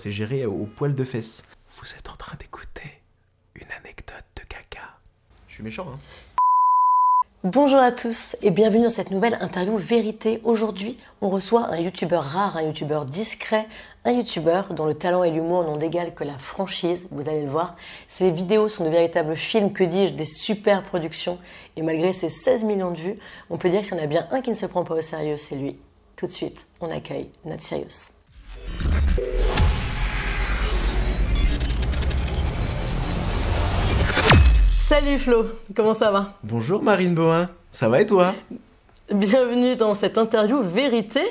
C'est géré au poil de fesses. Vous êtes en train d'écouter une anecdote de caca. Je suis méchant, hein. Bonjour à tous et bienvenue dans cette nouvelle interview vérité. Aujourd'hui, on reçoit un youtubeur rare, un youtubeur discret, un youtubeur dont le talent et l'humour n'ont d'égal que la franchise, vous allez le voir. Ses vidéos sont de véritables films, que dis-je, des super productions. Et malgré ses 16 millions de vues, on peut dire que s'il y en a bien un qui ne se prend pas au sérieux, c'est lui. Tout de suite, on accueille Not Serious. Salut Flo, comment ça va? Bonjour Marine Bohin, ça va et toi? Bienvenue dans cette interview vérité.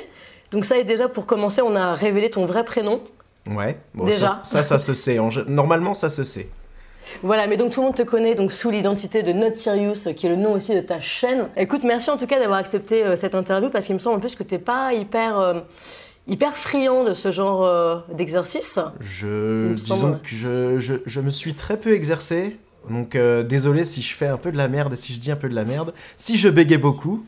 Donc ça, et déjà pour commencer, on a révélé ton vrai prénom. Ouais, bon, déjà. Ça se sait. Normalement, ça se sait. Voilà, mais donc tout le monde te connaît donc sous l'identité de Not Serious, qui est le nom aussi de ta chaîne. Écoute, merci en tout cas d'avoir accepté cette interview, parce qu'il me semble en plus que t'es pas hyper friand de ce genre d'exercice. Disons que je me suis très peu exercé. Donc désolé si je fais un peu de la merde et si je dis un peu de la merde, si je bégayais beaucoup.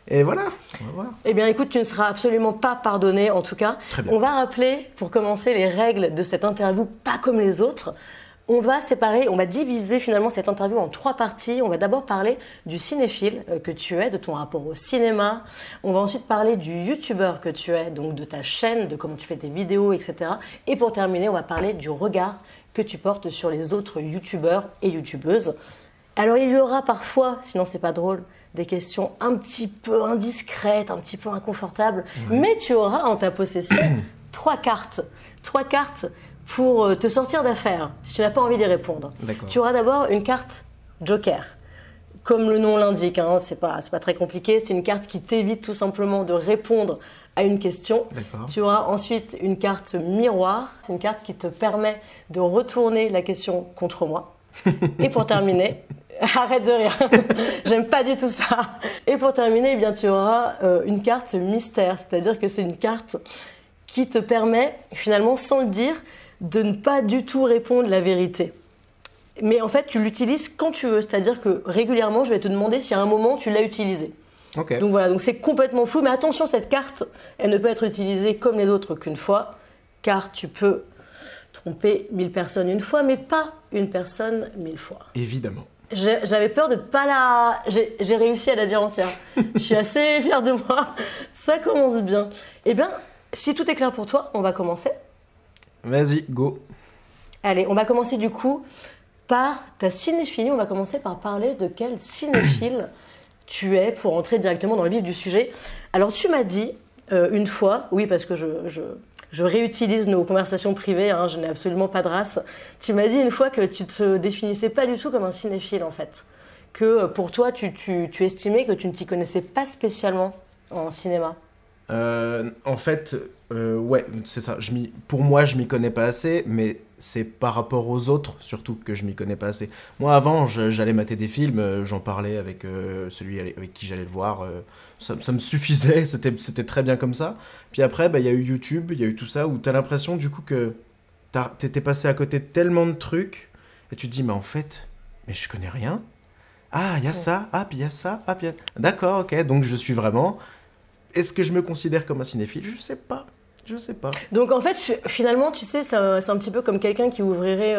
Et voilà, on va voir. Eh bien écoute, tu ne seras absolument pas pardonné en tout cas. Très bien. On va rappeler pour commencer les règles de cette interview, pas comme les autres. On va séparer, on va diviser finalement cette interview en 3 parties. On va d'abord parler du cinéphile que tu es, de ton rapport au cinéma. On va ensuite parler du youtubeur que tu es, donc de ta chaîne, de comment tu fais tes vidéos, etc. Et pour terminer, on va parler du regard que tu portes sur les autres youtubeurs et youtubeuses. Alors il y aura parfois, sinon c'est pas drôle, des questions un petit peu indiscrètes, un petit peu inconfortables, mais tu auras en ta possession 3 cartes. 3 cartes pour te sortir d'affaire, si tu n'as pas envie d'y répondre. Tu auras d'abord une carte Joker. Comme le nom l'indique, hein, c'est pas très compliqué, c'est une carte qui t'évite tout simplement de répondre à une question. Tu auras ensuite une carte miroir, c'est une carte qui te permet de retourner la question contre moi. Et pour terminer, arrête de rire, j'aime pas du tout ça. Et pour terminer, eh bien, tu auras une carte mystère, c'est-à-dire que c'est une carte qui te permet, finalement, sans le dire, de ne pas du tout répondre la vérité. Mais en fait, tu l'utilises quand tu veux, c'est-à-dire que régulièrement, je vais te demander si à un moment, tu l'as utilisé. Okay. Donc voilà, donc c'est complètement flou, mais attention, cette carte, elle ne peut être utilisée comme les autres qu'une fois, car tu peux tromper 1000 personnes une fois, mais pas une personne 1000 fois. Évidemment. J'avais peur de pas la... J'ai réussi à la dire entière. Je suis assez fière de moi. Ça commence bien. Eh bien, si tout est clair pour toi, on va commencer. Vas-y, go. Allez, on va commencer du coup par ta cinéphilie. On va commencer par parler de quel cinéphile tu es pour entrer directement dans le vif du sujet. Alors, tu m'as dit une fois, oui, parce que je réutilise nos conversations privées, hein, je n'ai absolument pas de race. Tu m'as dit une fois que tu te définissais pas du tout comme un cinéphile, en fait. Que pour toi, tu estimais que tu ne t'y connaissais pas spécialement en cinéma. En fait, ouais, c'est ça. Pour moi, je m'y connais pas assez, mais c'est par rapport aux autres, surtout, que je m'y connais pas assez. Moi, avant, j'allais mater des films, j'en parlais avec celui avec qui j'allais le voir. Ça me suffisait, c'était très bien comme ça. Puis après, bah, y a eu YouTube, il y a eu tout ça, où t'as l'impression, du coup, que t'étais passé à côté de tellement de trucs, et tu te dis, mais en fait, mais je connais rien. Ah, il y a ça, ah, puis il y a ça, ah, puis D'accord, ok, donc je suis vraiment... Est-ce que je me considère comme un cinéphile? Je sais pas. Donc en fait, finalement, tu sais, c'est un petit peu comme quelqu'un qui ouvrirait,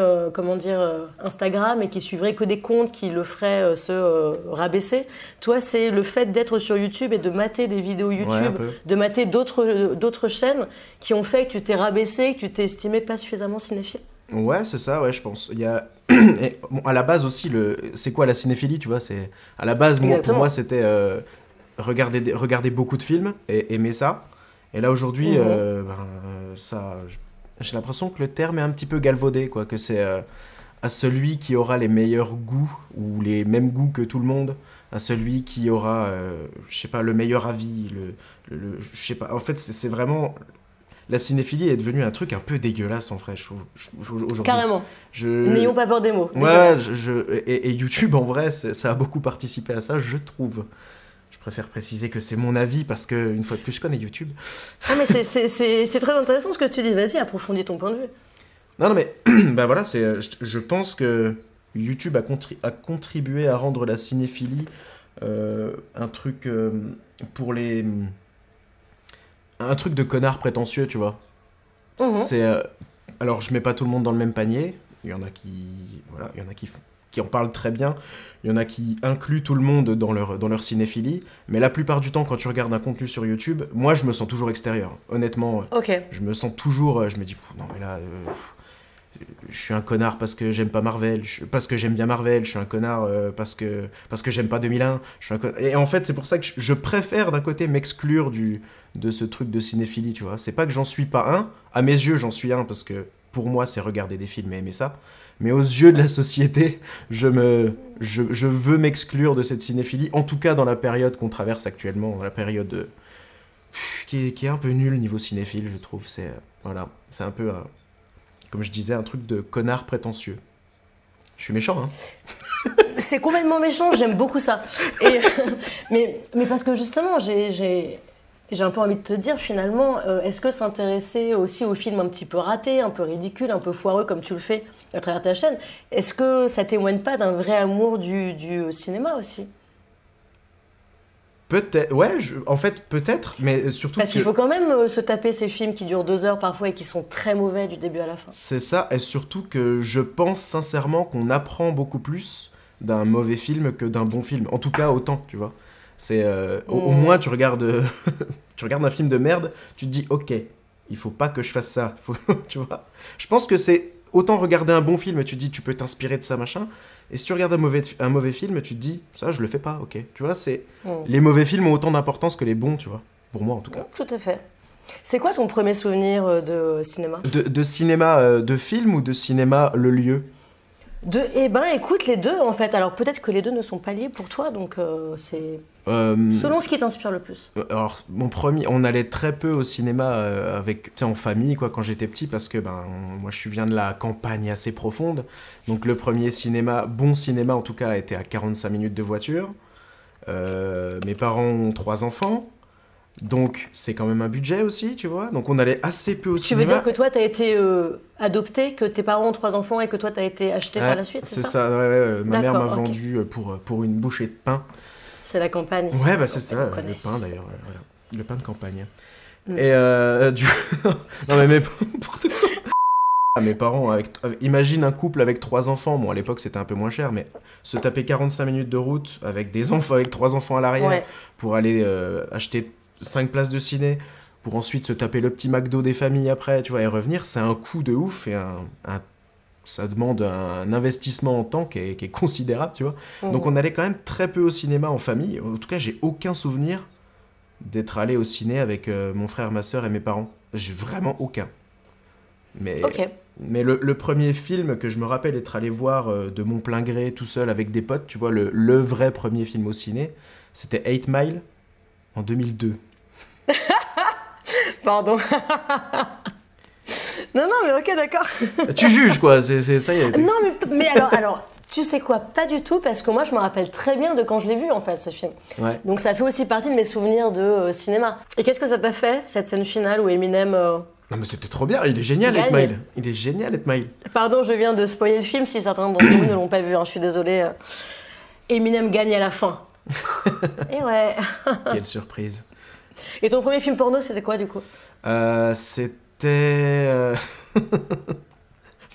Instagram et qui suivrait que des comptes qui le feraient se rabaisser. Toi, c'est le fait d'être sur YouTube et de mater des vidéos YouTube, de mater d'autres chaînes qui ont fait que tu t'es rabaissé, que tu t'es estimé pas suffisamment cinéphile. Ouais, c'est ça, ouais, je pense. Il y a... Et, bon, à la base aussi, c'est quoi la cinéphilie, tu vois? À la base, pour moi, c'était... regarder beaucoup de films et aimer ça. Et là, aujourd'hui, j'ai l'impression que le terme est un petit peu galvaudé, quoi. Que c'est à celui qui aura les meilleurs goûts, ou les mêmes goûts que tout le monde, à celui qui aura, je sais pas, le meilleur avis, je sais pas. En fait, c'est vraiment... La cinéphilie est devenue un truc un peu dégueulasse, en vrai, je trouve, aujourd'hui. Carrément. N'ayons pas peur des mots. Ouais, et YouTube, en vrai, ça a beaucoup participé à ça, je trouve. Je préfère préciser que c'est mon avis parce qu'une fois de plus, je connais YouTube. Ah, mais c'est très intéressant ce que tu dis. Vas-y, approfondis ton point de vue. Non, mais bah voilà, je pense que YouTube a contribué à rendre la cinéphilie un truc pour les... Un truc de connard prétentieux, tu vois. C'est Alors, je mets pas tout le monde dans le même panier. Il y en a qui, voilà, il y en a qui en parlent très bien. Il y en a qui incluent tout le monde dans leur cinéphilie. Mais la plupart du temps, quand tu regardes un contenu sur YouTube, moi, je me sens toujours extérieur. Honnêtement, Ok. je me sens toujours... je me dis, non, mais là... je suis un connard parce que j'aime pas Marvel, parce que j'aime bien Marvel, je suis un connard parce que j'aime pas 2001. Et en fait, c'est pour ça que je préfère d'un côté m'exclure de ce truc de cinéphilie, tu vois. C'est pas que j'en suis pas un, à mes yeux, j'en suis un parce que pour moi, c'est regarder des films et aimer ça. Mais aux yeux de la société, je veux m'exclure de cette cinéphilie, en tout cas dans la période qu'on traverse actuellement, dans la période qui est un peu nulle niveau cinéphile, je trouve. Voilà, c'est un peu... comme je disais, un truc de connard prétentieux. Je suis méchant, hein. C'est complètement méchant, j'aime beaucoup ça. Et, mais parce que justement, j'ai un peu envie de te dire finalement, est-ce que s'intéresser aussi aux films un petit peu ratés, un peu ridicules, un peu foireux comme tu le fais à travers ta chaîne, est-ce que ça témoigne pas d'un vrai amour du cinéma aussi? Peut-être, ouais, en fait, peut-être, mais surtout Parce qu'il faut quand même se taper ces films qui durent 2 heures parfois et qui sont très mauvais du début à la fin. C'est ça, et surtout que je pense sincèrement qu'on apprend beaucoup plus d'un mauvais film que d'un bon film. En tout cas, autant, tu vois. C'est au moins tu regardes tu regardes un film de merde, tu te dis ok, il faut pas que je fasse ça, tu vois. Je pense que c'est autant regarder un bon film, tu te dis tu peux t'inspirer de ça machin, et si tu regardes un mauvais film, tu te dis ça je le fais pas, ok. Tu vois, c'est les mauvais films ont autant d'importance que les bons, tu vois. Pour moi en tout cas. Tout à fait. C'est quoi ton premier souvenir de cinéma? De cinéma, de film ou de cinéma le lieu? Eh ben, écoute, les deux en fait. Alors peut-être que les deux ne sont pas liés pour toi, donc c'est selon ce qui t'inspire le plus. Alors, mon premier, on allait très peu au cinéma avec, tu sais, en famille, quoi, quand j'étais petit, parce que moi, je viens de la campagne assez profonde. Donc, le premier cinéma, bon cinéma en tout cas, était à 45 minutes de voiture. Mes parents ont 3 enfants. Donc, c'est quand même un budget aussi, tu vois. Donc, on allait assez peu au cinéma. Tu veux dire que toi, t'as été adopté, que tes parents ont 3 enfants et que toi, t'as été acheté par la suite, c'est ça? C'est ça, ouais. Ma mère m'a D'accord, ok. vendu pour une bouchée de pain. C'est la campagne. Ouais, bah c'est ça, On le connaît. pain d'ailleurs, voilà. Le pain de campagne. Et non mais n'importe quoi. Mes parents, imagine un couple avec 3 enfants, bon à l'époque c'était un peu moins cher, mais se taper 45 minutes de route avec des enfants, avec 3 enfants à l'arrière, Ouais. pour aller acheter 5 places de ciné, pour ensuite se taper le petit McDo des familles après, tu vois, et revenir, c'est un coût de ouf et ça demande un investissement en temps qui est considérable, tu vois. Donc on allait quand même très peu au cinéma en famille. En tout cas, j'ai aucun souvenir d'être allé au ciné avec mon frère, ma soeur et mes parents. J'ai vraiment aucun. Mais le premier film que je me rappelle être allé voir de mon plein gré, tout seul avec des potes, tu vois, le vrai premier film au ciné, c'était 8 Mile en 2002. Pardon. Non, mais ok, d'accord. Tu juges, quoi, ça y est. Non, mais alors, tu sais quoi, pas du tout, parce que moi, je me rappelle très bien de quand je l'ai vu, en fait, ce film. Ouais. Donc, ça fait aussi partie de mes souvenirs de cinéma. Et qu'est-ce que ça t'a fait, cette scène finale où Eminem... Non, mais c'était trop bien, il est génial, 8 Gagne. Mile. Il est génial, 8 Mile. Pardon, je viens de spoiler le film, si certains d'entre vous ne l'ont pas vu, hein, je suis désolée. Eminem gagne à la fin. Et ouais. Quelle surprise. Et ton premier film porno, c'était quoi, du coup? C'était...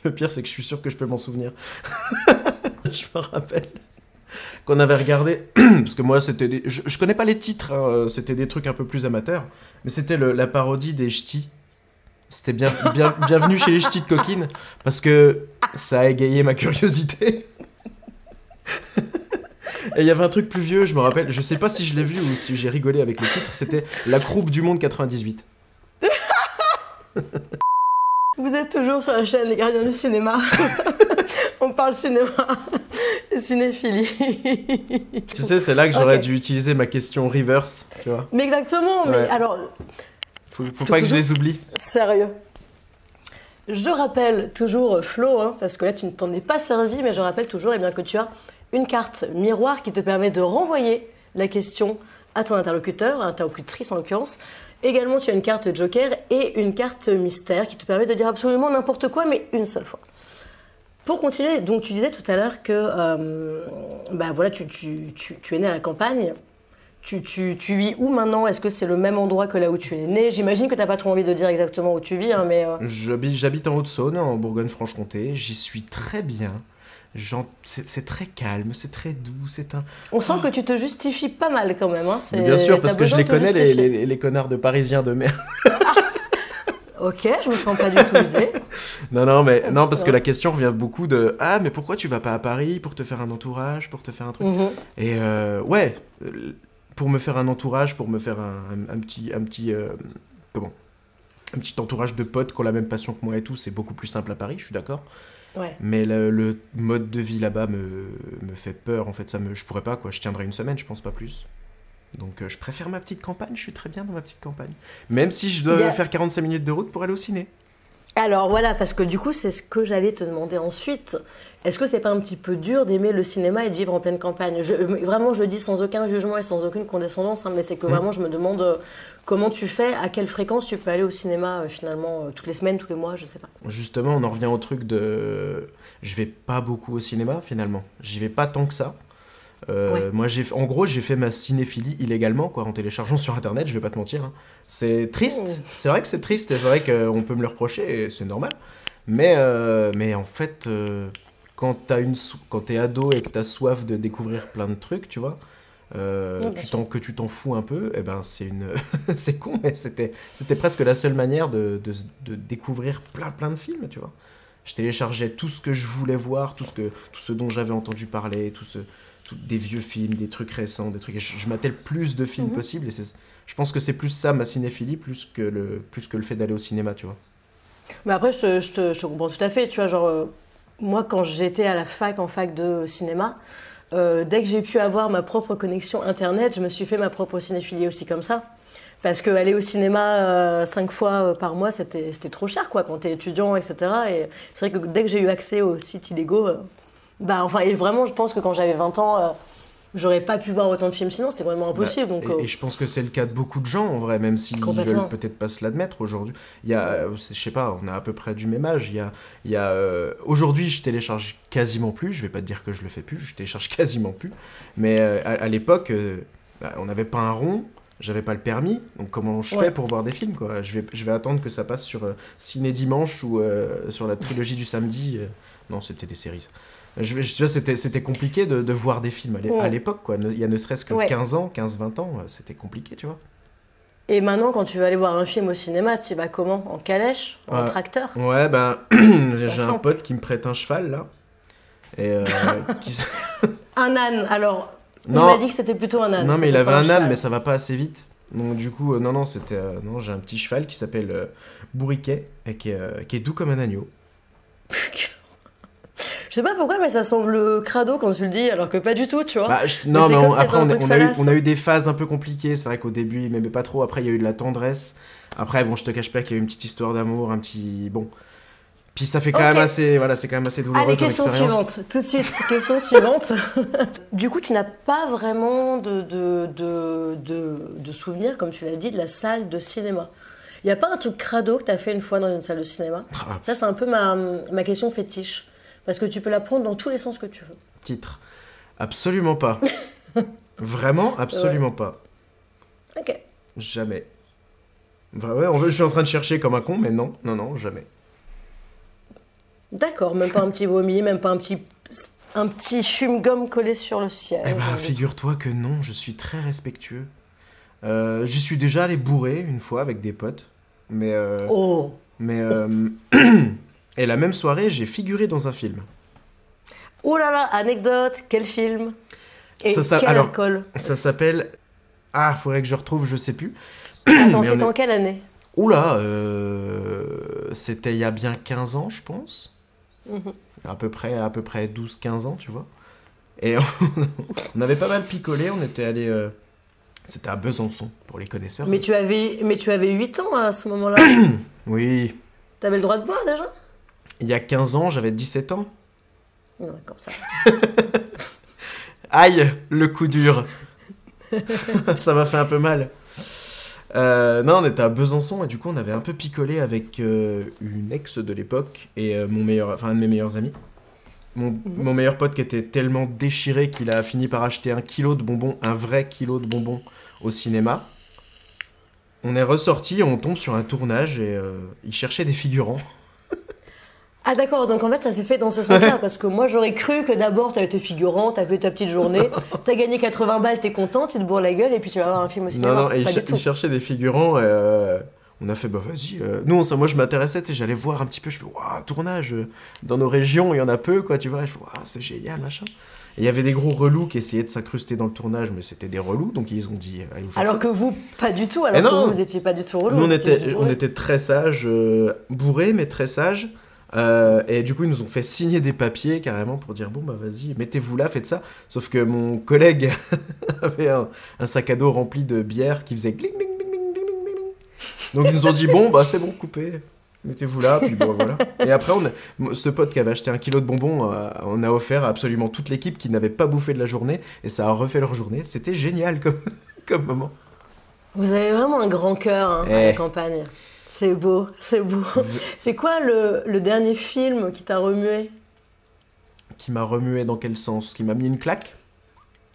Le pire, c'est que je suis sûr que je peux m'en souvenir. Je me rappelle qu'on avait regardé... Parce que moi, c'était je connais pas les titres, hein, c'était des trucs un peu plus amateurs. Mais c'était la parodie des ch'tis. C'était bienvenue chez les ch'tis de coquine. Parce que ça a égayé ma curiosité. Et il y avait un truc plus vieux, je me rappelle. Je sais pas si je l'ai vu ou si j'ai rigolé avec le titre. C'était La Croupe du Monde 98. Vous êtes toujours sur la chaîne Les Gardiens du Cinéma. On parle cinéma, cinéphilie. Tu sais, c'est là que j'aurais Ok. dû utiliser ma question reverse, tu vois. Mais exactement, mais Ouais. alors, Faut pas que je les oublie. sérieux. Je rappelle toujours Flo, hein, parce que là tu ne t'en es pas servi, mais je rappelle toujours eh bien, que tu as une carte miroir qui te permet de renvoyer la question à ton interlocuteur, à interlocutrice en l'occurrence. Également, tu as une carte joker et une carte mystère qui te permet de dire absolument n'importe quoi, mais une seule fois. Pour continuer, donc tu disais tout à l'heure que voilà, tu es né à la campagne, tu vis où maintenant? Est-ce que c'est le même endroit que là où tu es né? J'imagine que t'as pas trop envie de dire exactement où tu vis, hein, mais... J'habite en Haute-Saône, en Bourgogne-Franche-Comté. J'y suis très bien. C'est très calme, c'est très doux, c'est un... On sent que tu te justifies pas mal quand même. Hein. Mais bien sûr, parce T'as que je besoin les de te connais, justifier. les connards de Parisiens de merde. Ok, je me sens pas du tout usée. Non, parce que la question revient beaucoup de ah, mais pourquoi tu vas pas à Paris pour te faire un entourage, pour te faire un truc. Mhm. Et ouais, pour me faire un entourage, pour me faire un petit comment, un petit entourage de potes qui ont la même passion que moi et tout, c'est beaucoup plus simple à Paris, je suis d'accord. Ouais. Mais le mode de vie là-bas me fait peur, en fait, je pourrais pas, quoi, je tiendrai une semaine, je pense pas plus. Donc je préfère ma petite campagne, je suis très bien dans ma petite campagne. Même si je dois faire 45 minutes de route pour aller au ciné. Alors voilà, parce que du coup, c'est ce que j'allais te demander ensuite. Est-ce que c'est pas un petit peu dur d'aimer le cinéma et de vivre en pleine campagne? Vraiment, je le dis sans aucun jugement et sans aucune condescendance, hein, mais c'est que vraiment, je me demande comment tu fais, à quelle fréquence tu peux aller au cinéma finalement, toutes les semaines, tous les mois, je sais pas. Justement, on en revient au truc de... Je vais pas beaucoup au cinéma, finalement. J'y vais pas tant que ça. Ouais. Moi, en gros, j'ai fait ma cinéphilie illégalement, quoi, en téléchargeant sur Internet, je vais pas te mentir. Hein. C'est triste, c'est vrai que c'est triste, et c'est vrai qu'on peut me le reprocher, et c'est normal. Mais en fait, quand t'es ado et que t'as soif de découvrir plein de trucs, tu vois, que tu t'en fous un peu, et ben c'est c'est con, mais c'était presque la seule manière de découvrir plein de films, tu vois. Je téléchargeais tout ce que je voulais voir, tout ce dont j'avais entendu parler, des vieux films, des trucs récents, des trucs. Je matais le plus de films possible, et je pense que c'est plus ça ma cinéphilie, plus que le fait d'aller au cinéma, tu vois. Mais après, je te comprends tout à fait. Tu vois, genre, moi, quand j'étais à la fac, en fac de cinéma, dès que j'ai pu avoir ma propre connexion Internet, je me suis fait ma propre cinéphilie aussi comme ça. Parce qu'aller au cinéma 5 fois par mois, c'était trop cher, quoi, quand t'es étudiant, etc. Et c'est vrai que dès que j'ai eu accès aux sites illégaux, et vraiment, je pense que quand j'avais 20 ans, j'aurais pas pu voir autant de films sinon, c'était vraiment impossible. Donc, et je pense que c'est le cas de beaucoup de gens, en vrai, même s'ils veulent peut-être pas se l'admettre aujourd'hui. Il y a, je sais pas, on a à peu près du même âge. Aujourd'hui, je télécharge quasiment plus. Je vais pas te dire que je le fais plus, je télécharge quasiment plus. Mais à l'époque, on n'avait pas un rond. J'avais pas le permis, donc comment je fais pour voir des films, quoi. Je vais attendre que ça passe sur Ciné Dimanche ou sur la trilogie du samedi. Non, c'était des séries. Tu vois, c'était compliqué de voir des films à l'époque, quoi. Il y a ne serait-ce que 15 ans, 15-20 ans, c'était compliqué, tu vois. Et maintenant, quand tu vas aller voir un film au cinéma, tu vas comment? En calèche? En tracteur? Ouais, j'ai un pote qui me prête un cheval, là. Et Un âne, alors... Non. Il m'a dit que c'était plutôt un âne. Non, mais il avait un âne, mais ça va pas assez vite. Donc du coup, non, j'ai un petit cheval qui s'appelle Bourriquet, et qui est doux comme un agneau. Je sais pas pourquoi, mais ça semble crado quand tu le dis, alors que pas du tout, tu vois. Non, mais après, on a eu des phases un peu compliquées. C'est vrai qu'au début, il m'aimait pas trop. Après, il y a eu de la tendresse. Après, bon, je te cache pas qu'il y a eu une petite histoire d'amour, un petit... Bon... Puis ça fait quand même assez, voilà, c'est quand même assez douloureux. Allez, comme question expérience. suivante, tout de suite, question suivante. Du coup, tu n'as pas vraiment de souvenir, comme tu l'as dit, de la salle de cinéma. Il n'y a pas un truc crado que tu as fait une fois dans une salle de cinéma? Ça, c'est un peu ma question fétiche. Parce que tu peux la prendre dans tous les sens que tu veux. Titre. Absolument pas. Vraiment, absolument pas. Ok. Jamais. Ouais, je suis en train de chercher comme un con, mais non, jamais. D'accord, même pas un petit vomi, même pas un petit chewing-gum collé sur le ciel. Eh ben, figure-toi que non, je suis très respectueux. J'y suis déjà allé bourrer une fois avec des potes, mais et la même soirée, j'ai figuré dans un film. Oh là là, anecdote, quel film? Et quel alcool? Ça s'appelle... Ah, faudrait que je retrouve, je sais plus. Attends, c'était en quelle année? Oula, c'était il y a bien 15 ans, je pense. À peu près 12-15 ans, tu vois. Et on avait pas mal picolé, on était allé... C'était à Besançon, pour les connaisseurs. Mais tu avais 8 ans à ce moment-là. Oui. T'avais le droit de boire déjà? Il y a 15 ans, j'avais 17 ans. Non, comme ça. Aïe, le coup dur. Ça m'a fait un peu mal. Non, on était à Besançon et du coup on avait un peu picolé avec une ex de l'époque et un de mes meilleurs amis. Mon meilleur pote qui était tellement déchiré qu'il a fini par acheter 1 kilo de bonbons, un vrai kilo de bonbons au cinéma. On est ressorti, on tombe sur un tournage et il cherchait des figurants. Ah d'accord, donc en fait ça s'est fait dans ce sens-là, parce que moi j'aurais cru que d'abord t'as été figurant, t'as fait ta petite journée, t'as gagné 80 balles, t'es content, tu te bourres la gueule et puis tu vas voir un film au cinéma. Non, et il cherchait des figurants et on a fait, bah vas-y. Nous, moi je m'intéressais, tu sais, j'allais voir un petit peu, je fais, waouh, un tournage dans nos régions, il y en a peu, quoi, tu vois. Je fais, waouh, c'est génial, machin. Et il y avait des gros relous qui essayaient de s'incruster dans le tournage, mais c'était des relous, donc ils ont dit, allez vous faire Alors ça. que vous, pas du tout, alors que vous étiez pas du tout relou. Nous, on était très sages, bourrés, mais très sages. Et du coup, ils nous ont fait signer des papiers carrément pour dire bon, bah vas-y, mettez-vous là, faites ça. Sauf que mon collègue avait un sac à dos rempli de bière qui faisait gling, gling, gling, gling, gling, gling, gling. Donc, ils nous ont dit bon, bah c'est bon, coupez, mettez-vous là, puis bon, voilà. Et après, ce pote qui avait acheté 1 kilo de bonbons, on a offert à absolument toute l'équipe qui n'avait pas bouffé de la journée, et ça a refait leur journée. C'était génial comme moment. Vous avez vraiment un grand cœur à la campagne. C'est beau, c'est beau. C'est quoi le dernier film qui t'a remué? Qui m'a remué dans quel sens? Qui m'a mis une claque?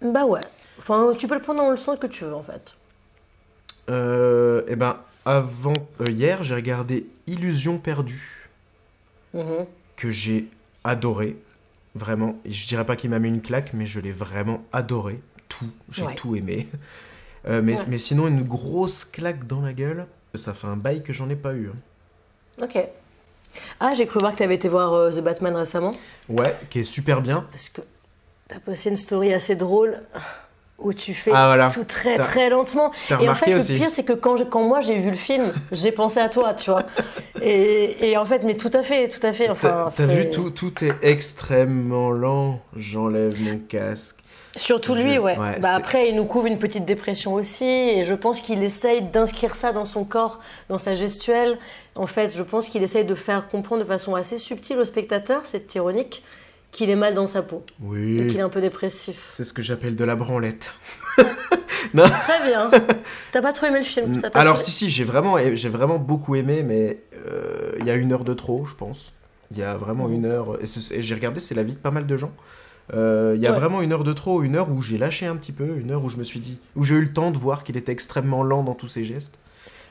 Bah ouais. Enfin, tu peux le prendre dans le sens que tu veux, en fait. Eh ben, hier, j'ai regardé Illusion perdue, que j'ai adoré, vraiment. Et je dirais pas qu'il m'a mis une claque, mais je l'ai vraiment adoré. J'ai tout aimé. Mais sinon, une grosse claque dans la gueule, ça fait un bail que j'en ai pas eu. Ok. Ah, j'ai cru voir que t'avais été voir The Batman récemment. Ouais, qui est super bien. Parce que t'as posté une story assez drôle où tu fais tout très très lentement. T'as et en fait, aussi. le pire, c'est que quand moi j'ai vu le film, j'ai pensé à toi, tu vois. Et en fait, mais tout à fait. Enfin, t'as vu, tout est extrêmement lent. J'enlève mon casque. Surtout lui, ouais. Bah après, il nous couvre une petite dépression aussi, et je pense qu'il essaye d'inscrire ça dans son corps, dans sa gestuelle. En fait, je pense qu'il essaye de faire comprendre de façon assez subtile au spectateur, c'est ironique, qu'il est mal dans sa peau. Oui. Et qu'il est un peu dépressif. C'est ce que j'appelle de la branlette. Non. Très bien. T'as pas trop aimé le film? Ça Alors si, j'ai vraiment beaucoup aimé, mais il y a 1 heure de trop, je pense. Il y a vraiment 1 heure, et j'ai regardé, c'est l'avis de pas mal de gens. Il y a vraiment 1 heure de trop, 1 heure où j'ai lâché un petit peu, 1 heure où je me suis dit, où j'ai eu le temps de voir qu'il était extrêmement lent dans tous ses gestes.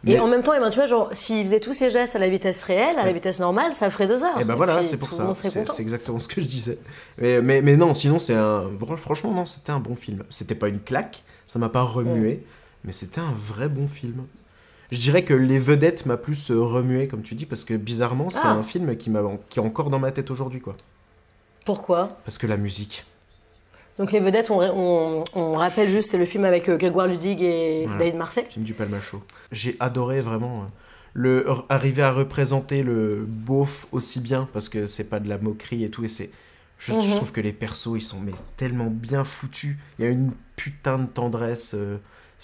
Et en même temps, tu vois, genre, s'il faisait tous ses gestes à la vitesse réelle, à la vitesse normale, ça ferait 2 heures. Et ben voilà, c'est pour ça. C'est exactement ce que je disais. Mais non, sinon, franchement, non, c'était un bon film. C'était pas une claque, ça m'a pas remué, mais c'était un vrai bon film. Je dirais que Les Vedettes m'a plus remué, comme tu dis, parce que bizarrement, c'est un film qui est encore dans ma tête aujourd'hui, quoi. Pourquoi? Parce que la musique. Donc Les Vedettes, on rappelle juste, c'est le film avec Grégoire Ludig et David Marsay. Film du Palmachot. J'ai adoré vraiment arriver à représenter le beauf aussi bien, parce que c'est pas de la moquerie et tout, et je trouve que les persos, ils sont tellement bien foutus. Il y a une putain de tendresse.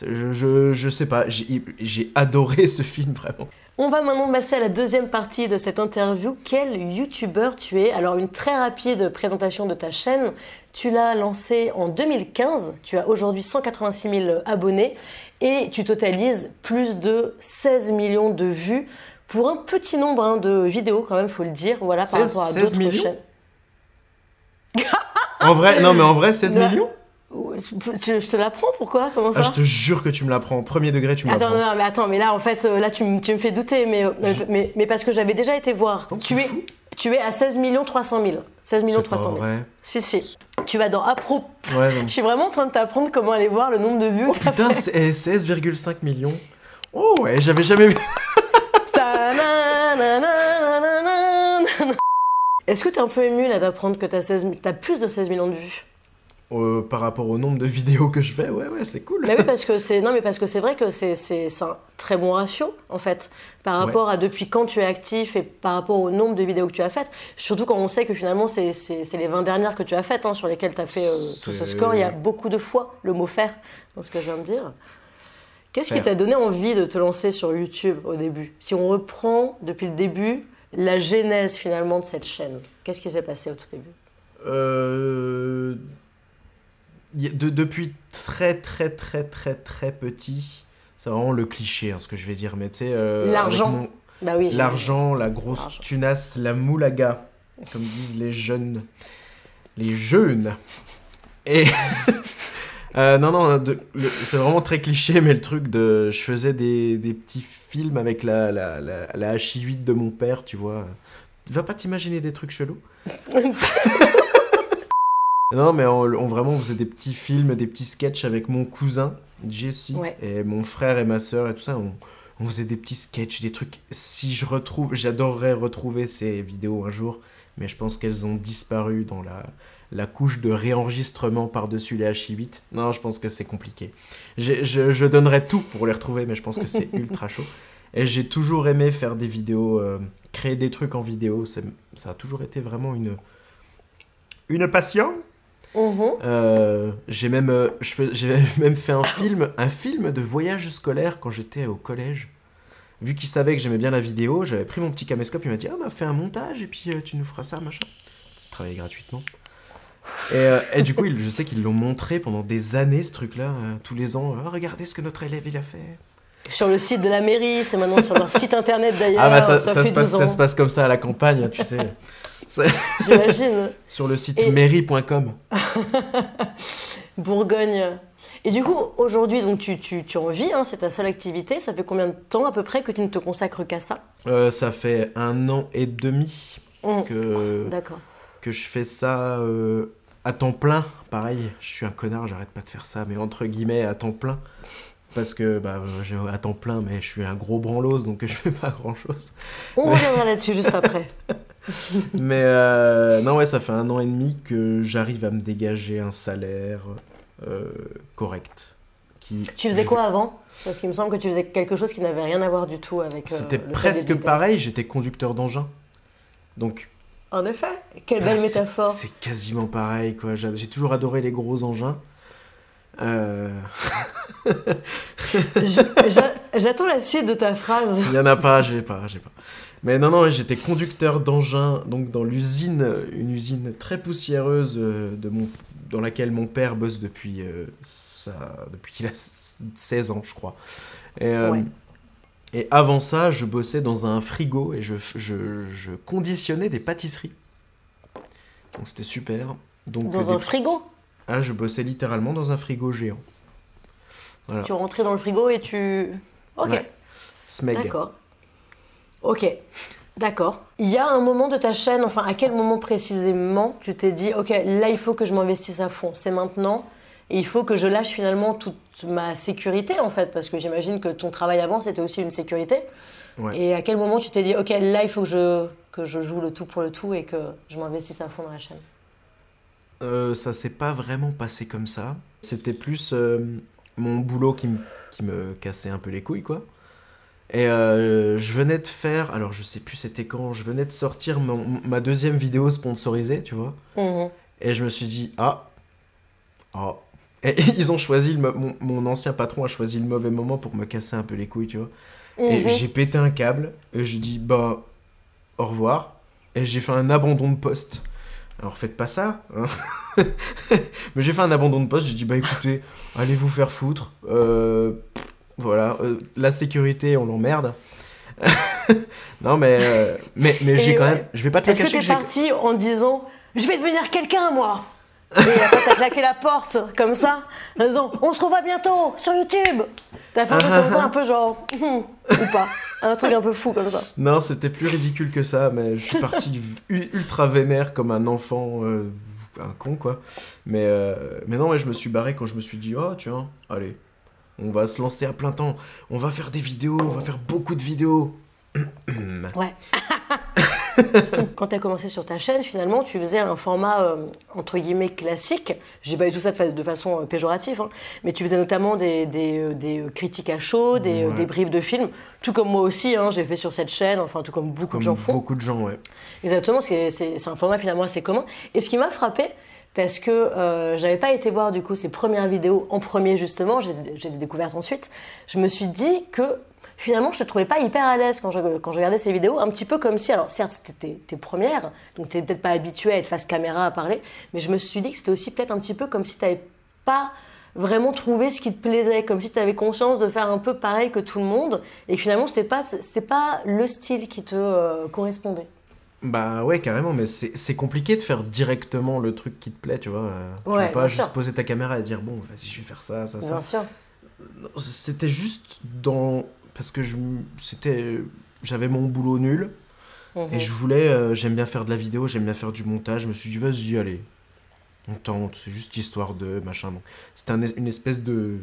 Je sais pas, j'ai adoré ce film, vraiment. On va maintenant passer à la deuxième partie de cette interview. Quel youtubeur tu es? Alors, une très rapide présentation de ta chaîne. Tu l'as lancée en 2015. Tu as aujourd'hui 186 000 abonnés et tu totalises plus de 16 millions de vues pour un petit nombre de vidéos, quand même, faut le dire. Voilà, par rapport à d'autres chaînes. En vrai, 16 millions? Je te l'apprends, pourquoi? Comment ça? Je te jure que tu me l'apprends. Premier degré, tu me l'apprends. Attends, mais là, en fait, là, tu me fais douter. Mais parce que j'avais déjà été voir. Non, tu es à 16 300 000. 16 300 000. Vrai. Si. Tu vas dans Appro. Ouais, je suis vraiment en train de t'apprendre comment aller voir le nombre de vues. Oh putain, c'est 16,5 millions. Oh ouais, j'avais jamais vu. Est-ce que t'es un peu ému là d'apprendre que t'as plus de 16 millions de vues? Par rapport au nombre de vidéos que je fais, ouais, c'est cool. Mais oui, parce que c'est vrai que c'est un très bon ratio, en fait, par rapport à depuis quand tu es actif et par rapport au nombre de vidéos que tu as faites. Surtout quand on sait que finalement, c'est les 20 dernières que tu as faites, sur lesquelles tu as fait tout ce score. Il y a beaucoup de fois le mot faire dans ce que je viens de dire. Qu'est-ce qui t'a donné envie de te lancer sur YouTube au début? Si on reprend depuis le début, la genèse finalement de cette chaîne, qu'est-ce qui s'est passé au tout début? Depuis très petit, c'est vraiment le cliché, ce que je vais dire, mais tu sais... l'argent. L'argent, la grosse tunasse, la moulaga, comme disent les jeunes. les jeunes. Et c'est vraiment très cliché, mais le truc de, je faisais des petits films avec la HI8 de mon père, tu vois. Tu vas pas t'imaginer des trucs chelous. Non, mais vraiment, on faisait des petits films, des petits sketchs avec mon cousin, Jesse, et mon frère et ma sœur et tout ça. On faisait des petits sketchs, des trucs. Si je retrouve, j'adorerais retrouver ces vidéos un jour, mais je pense qu'elles ont disparu dans la couche de réenregistrement par-dessus les HI8. Non, je pense que c'est compliqué. Je donnerais tout pour les retrouver, mais je pense que c'est ultra chaud. Et j'ai toujours aimé faire des vidéos, créer des trucs en vidéo. Ça a toujours été vraiment une passion. J'ai même fait un film de voyage scolaire quand j'étais au collège. Vu qu'il savait que j'aimais bien la vidéo, j'avais pris mon petit caméscope, il m'a dit « Ah bah fais un montage et puis tu nous feras ça, machin. » Travailler gratuitement. Et du coup, je sais qu'ils l'ont montré pendant des années, ce truc-là, tous les ans. « Regardez ce que notre élève, il a fait. » Sur le site de la mairie, c'est maintenant sur leur site internet d'ailleurs. Ah bah ça se passe comme ça à la campagne, tu sais. J'imagine. Sur le site mairie.com. Bourgogne. Et du coup, aujourd'hui, donc tu en vis, hein, c'est ta seule activité. Ça fait combien de temps à peu près que tu ne te consacres qu'à ça ? Ça fait 1 an et demi que je fais ça à temps plein. Pareil, je suis un connard, j'arrête pas de faire ça, mais entre guillemets à temps plein. Parce que j'ai à temps plein, mais je suis un gros branlos, donc je fais pas grand-chose. On reviendra là-dessus juste après. Mais non, ouais, ça fait 1 an et demi que j'arrive à me dégager un salaire correct. Tu faisais quoi avant ? Parce qu'il me semble que tu faisais quelque chose qui n'avait rien à voir du tout avec C'était presque pareil, j'étais conducteur d'engin. Donc... En effet, quelle belle métaphore. C'est quasiment pareil, quoi. J'ai toujours adoré les gros engins. J'attends la suite de ta phrase. Il n'y en a pas, j'ai pas. Mais non, j'étais conducteur d'engin, donc dans l'usine, une usine très poussiéreuse dans laquelle mon père bosse depuis qu'il a 16 ans, je crois. Et avant ça, je bossais dans un frigo et je conditionnais des pâtisseries. Donc c'était super. Donc, dans un frigo ? Ah, je bossais littéralement dans un frigo géant. Voilà. Tu rentrais dans le frigo et tu... Ok. Ouais. Smeg. D'accord. Ok. D'accord. Il y a un moment de ta chaîne, enfin à quel moment précisément tu t'es dit « Ok, là il faut que je m'investisse à fond, c'est maintenant et il faut que je lâche finalement toute ma sécurité en fait » parce que j'imagine que ton travail avant c'était aussi une sécurité. Ouais. Et à quel moment tu t'es dit « Ok, là il faut que je joue le tout pour le tout et que je m'investisse à fond dans la chaîne » Ça s'est pas vraiment passé comme ça. C'était plus mon boulot qui me cassait un peu les couilles, quoi. Et je venais de faire... Alors, je sais plus c'était quand. Je venais de sortir ma 2e vidéo sponsorisée, tu vois. Et je me suis dit, Et ils ont choisi... Mon ancien patron a choisi le mauvais moment pour me casser un peu les couilles, tu vois. Et j'ai pété un câble. Et j'ai dit, au revoir. Et j'ai fait un abandon de poste. Alors faites pas ça, hein. Mais j'ai fait un abandon de poste, j'ai dit écoutez, allez vous faire foutre, voilà, la sécurité on l'emmerde. Non mais j'ai quand même, je vais pas te le cacher. Est-ce que t'es parti en disant je vais devenir quelqu'un moi ? Et après t'as claqué la porte comme ça, en disant on se revoit bientôt sur YouTube. T'as fait un truc comme ça un peu genre ou pas, un truc un peu fou comme ça. Non, c'était plus ridicule que ça, mais je suis parti ultra vénère comme un enfant, un con quoi. Mais non, ouais, je me suis barré quand je me suis dit tiens, allez, on va se lancer à plein temps, on va faire des vidéos, on va faire beaucoup de vidéos. Ouais. Quand tu as commencé sur ta chaîne, finalement, tu faisais un format entre guillemets classique. Je dis pas du tout ça de façon péjorative, hein, mais tu faisais notamment des critiques à chaud, des briefs de films, tout comme moi aussi, hein, j'ai fait sur cette chaîne, enfin tout comme beaucoup de gens font. Beaucoup de gens, ouais. Exactement, c'est un format finalement assez commun. Et ce qui m'a frappé, parce que j'avais pas été voir du coup ces premières vidéos en premier justement, je les ai découvertes ensuite, je me suis dit que finalement, je te trouvais pas hyper à l'aise quand je regardais ces vidéos, un petit peu comme si, alors certes, c'était tes premières, donc tu n'es peut-être pas habitué à être face caméra à parler, mais je me suis dit que c'était aussi peut-être un petit peu comme si tu n'avais pas vraiment trouvé ce qui te plaisait, comme si tu avais conscience de faire un peu pareil que tout le monde, et que finalement, c'était pas le style qui te correspondait. Bah ouais, carrément, mais c'est compliqué de faire directement le truc qui te plaît, tu vois. Tu vas Ouais, pas bien juste sûr. poser ta caméra et dire, bon, vas-y, je vais faire ça, ça, Bien ça. sûr. C'était juste dans... Parce que j'avais mon boulot nul, et Mhm. je voulais... j'aime bien faire de la vidéo, j'aime bien faire du montage, je me suis dit, vas-y, allez, on tente, c'est juste histoire de machin. Donc, c'était une espèce de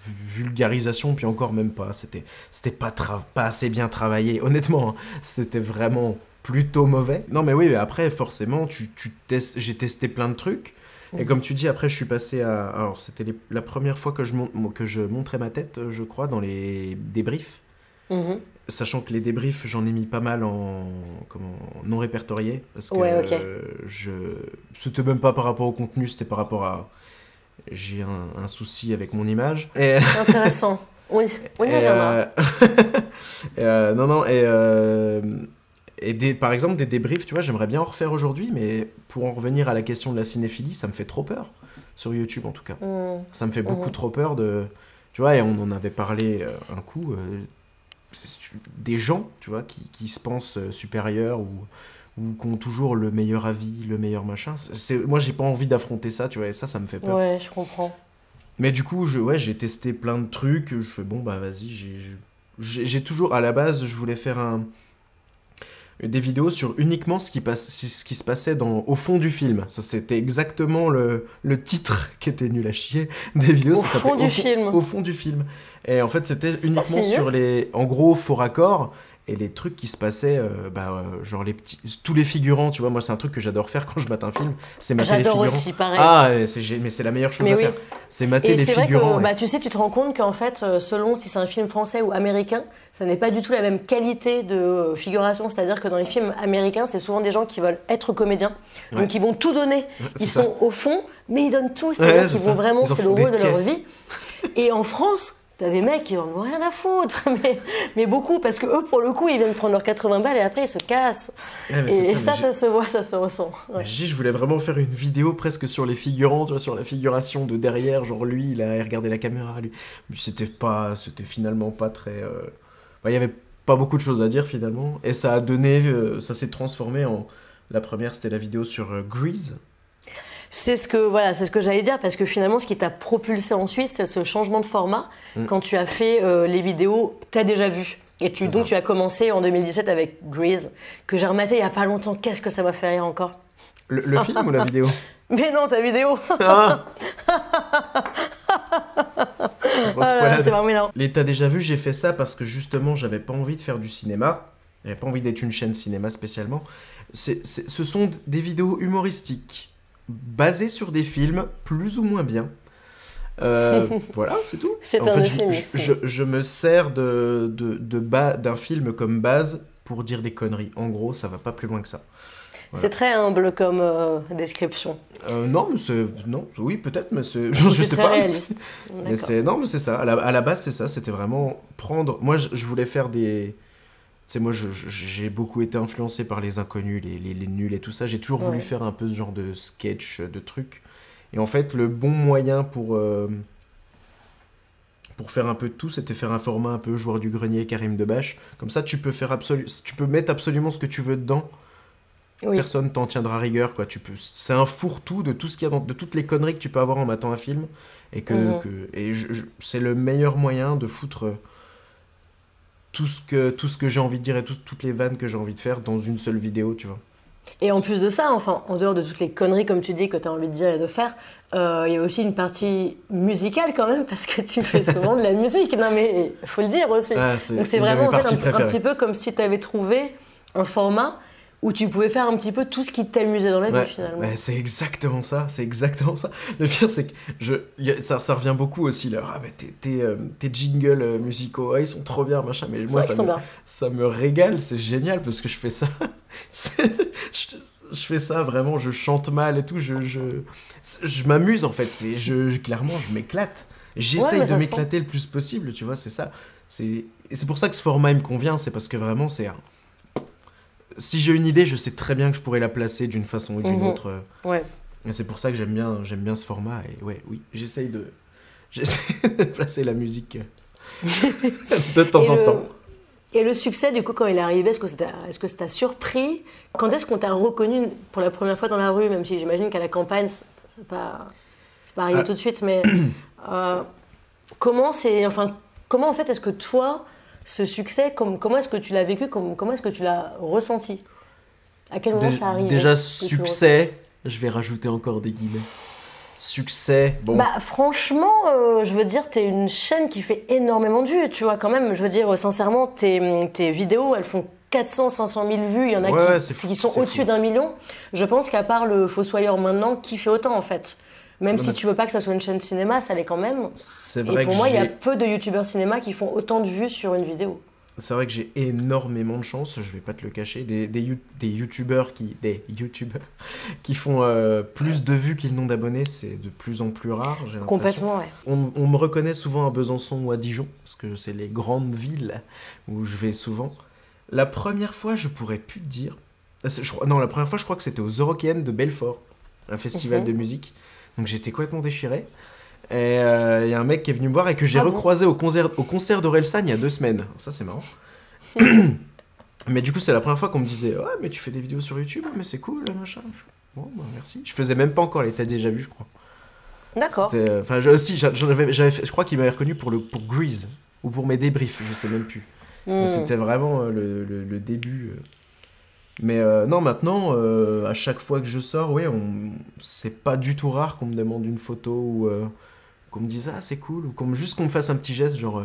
vulgarisation, puis encore même pas. C'était pas assez bien travaillé, honnêtement. Hein. C'était vraiment plutôt mauvais. Non, mais oui, mais après, forcément, j'ai testé plein de trucs. Et Mhm. comme tu dis, après, je suis passé à. Alors, c'était la première fois que je montrais ma tête, je crois, dans les débriefs. Mhm. Sachant que les débriefs, j'en ai mis pas mal comment, non répertoriés. Parce que Ouais, ok. je. C'était même pas par rapport au contenu, c'était par rapport à. J'ai un souci avec mon image. Intéressant. Oui, on y reviendra. Euh, non, non, par exemple, des débriefs, tu vois, j'aimerais bien en refaire aujourd'hui, mais pour en revenir à la question de la cinéphilie, ça me fait trop peur. Sur YouTube, en tout cas. Mhm. Ça me fait beaucoup Mhm. trop peur de. Tu vois, et on en avait parlé un coup, des gens, tu vois, qui se pensent supérieurs ou qui ont toujours le meilleur avis, le meilleur machin. Moi, j'ai pas envie d'affronter ça, tu vois, et ça me fait peur. Ouais, je comprends. Mais du coup, ouais, j'ai testé plein de trucs. Je fais bon, bah vas-y. J'ai toujours, à la base, je voulais faire des vidéos sur uniquement ce qui se passait au fond du film. Ça, c'était exactement le titre qui était nul à chier des vidéos. Au Ça s'appelait fond du film. Au fond du film. Et en fait, c'était C'est pas si uniquement sur nul. en gros, faux raccords. Et les trucs qui se passaient, genre tous les figurants, tu vois, moi c'est un truc que j'adore faire quand je mate un film, c'est mater les J'adore figurants. aussi, pareil. Ah, mais c'est la meilleure chose Mais à oui. faire. C'est mater Et les c'est vrai figurants. que bah, tu sais, tu te rends compte qu'en fait, selon si c'est un film français ou américain, ça n'est pas du tout la même qualité de figuration. C'est-à-dire que dans les films américains, c'est souvent des gens qui veulent être comédiens. Ouais. Donc ils vont tout donner. C'est Ils ça. sont au fond, mais ils donnent tout. C'est-à-dire Ouais, c'est qu'ils vont ça. vraiment, Ils en c'est le font des rôle de leur caisses. vie. Et en France, t'as des mecs qui en ont rien à foutre, mais beaucoup, parce que eux, pour le coup, ils viennent prendre leurs 80 balles et après ils se cassent. Ouais, mais Et c'est ça, mais ça se voit, ça se ressent. Ouais. je voulais vraiment faire une vidéo presque sur les figurants, tu vois, sur la figuration de derrière, genre lui, il a regardé la caméra, lui. Mais c'était finalement pas très. Il y avait pas beaucoup de choses à dire finalement, et ça a donné, ça s'est transformé en. La première, c'était la vidéo sur Grease. C'est ce que voilà, c'est ce que j'allais dire parce que finalement, ce qui t'a propulsé ensuite, c'est ce changement de format. Mm. Quand tu as fait les vidéos, t'as déjà vu. Et C'est donc ça. tu as commencé en 2017 avec Grease, que j'ai rematé il y a pas longtemps. Qu'est-ce que ça m'a fait rire encore. Le film ou la vidéo? Mais non, ta vidéo. Ah Grosse Ah là là, poilade. c'était vraiment énorme. Les t'as déjà vu, j'ai fait ça parce que justement, j'avais pas envie de faire du cinéma. J'avais pas envie d'être une chaîne cinéma spécialement. Ce sont des vidéos humoristiques basées sur des films plus ou moins bien. Voilà, c'est tout. C'est En un fait, euphémisme. je me sers d'un film comme base pour dire des conneries. En gros, ça va pas plus loin que ça. Voilà. C'est très humble comme description. Non, mais non, oui, peut-être, mais je C'est sais très pas. réaliste. Mais D'accord. non, mais c'est ça. À la base, c'est ça. C'était vraiment prendre. Moi, je voulais faire des. Tu sais, moi, j'ai beaucoup été influencé par les inconnus, les nuls et tout ça. J'ai toujours voulu Ouais. faire un peu ce genre de sketch, de trucs. Et en fait, le bon moyen pour faire un peu de tout, c'était faire un format un peu joueur du grenier, Karim Debache. Comme ça, tu peux mettre absolument ce que tu veux dedans. Oui. Personne t'en tiendra rigueur, quoi. C'est un fourre-tout de tout ce qu'il y a de toutes les conneries que tu peux avoir en matant un film. Et Mhm. c'est le meilleur moyen de foutre tout ce que j'ai envie de dire et toutes les vannes que j'ai envie de faire dans une seule vidéo, tu vois. Et en plus de ça, enfin, en dehors de toutes les conneries, comme tu dis, que tu as envie de dire et de faire, il y a aussi une partie musicale quand même, parce que tu fais souvent de la musique. Non, mais il faut le dire aussi. Ah, Donc c'est une de mes vraiment en fait, parties un préférées. petit peu comme si tu avais trouvé un format où tu pouvais faire un petit peu tout ce qui t'amusait dans la vie Ouais, finalement. ouais, c'est exactement ça, c'est exactement ça. Le pire, c'est que ça revient beaucoup aussi, là. Ah, mais tes jingles musicaux, ah, ils sont trop bien, machin. Mais C'est moi, vrai qu'ils sont bien. ça me régale, c'est génial parce que je fais ça. je, je fais ça vraiment, je chante mal et tout, je m'amuse en fait. Clairement, je m'éclate. Ouais, J'essaye mais de ça se m'éclater le plus possible, tu vois, c'est ça. Et c'est pour ça que ce format il me convient, c'est parce que vraiment, si j'ai une idée, je sais très bien que je pourrais la placer d'une façon ou d'une Mhm. autre. Ouais. Et c'est pour ça que j'aime bien ce format. Et ouais, oui, j'essaye de placer la musique de temps Et en temps. Et le succès, du coup, quand il est arrivé, est-ce que ça t'a surpris? Quand est-ce qu'on t'a reconnu pour la première fois dans la rue, même si j'imagine qu'à la campagne, c'est pas arrivé tout de suite, mais comment en fait est-ce que toi, ce succès, comment est-ce que tu l'as vécu, comment est-ce que tu l'as ressenti? À quel moment ça arrive? Déjà, succès, je vais rajouter encore des guillemets. Succès, bon. Bah franchement, je veux dire, t'es une chaîne qui fait énormément de vues, tu vois, quand même. Je veux dire, sincèrement, tes vidéos, elles font 400, 500 000 vues. Il y en a qui sont au-dessus d'1 million. Je pense qu'à part le Fossoyeur maintenant, qui fait autant, en fait? Même si tu veux pas que ça soit une chaîne cinéma, ça l'est quand même. C'est vrai. Et pour moi, il y a peu de youtubeurs cinéma qui font autant de vues sur une vidéo. C'est vrai que j'ai énormément de chance, je vais pas te le cacher. Des youtubeurs qui font plus de vues qu'ils n'ont d'abonnés, c'est de plus en plus rare, j'ai l'impression. Complètement, ouais. On me reconnaît souvent à Besançon ou à Dijon, parce que c'est les grandes villes où je vais souvent. La première fois, je pourrais plus te dire. Non, la première fois, je crois que c'était aux Eurokéennes de Belfort, un festival de musique. Donc j'étais complètement déchiré. Et il y a un mec qui est venu me voir et que j'ai recroisé au concert d'Orelsan il y a 2 semaines. Ça, c'est marrant. Mais du coup, c'est la première fois qu'on me disait « Ouais, mais tu fais des vidéos sur YouTube, mais c'est cool, machin. » Bon, bah merci. Je faisais même pas encore les T'as déjà vu, je crois. D'accord. Enfin, je crois qu'il m'avait reconnu pour Grease ou pour mes débriefs, je sais même plus. Mais c'était vraiment le début. Mais non, maintenant, à chaque fois que je sors, ouais, c'est pas du tout rare qu'on me demande une photo ou qu'on me dise « Ah, c'est cool » ou juste qu'on me fasse un petit geste, genre...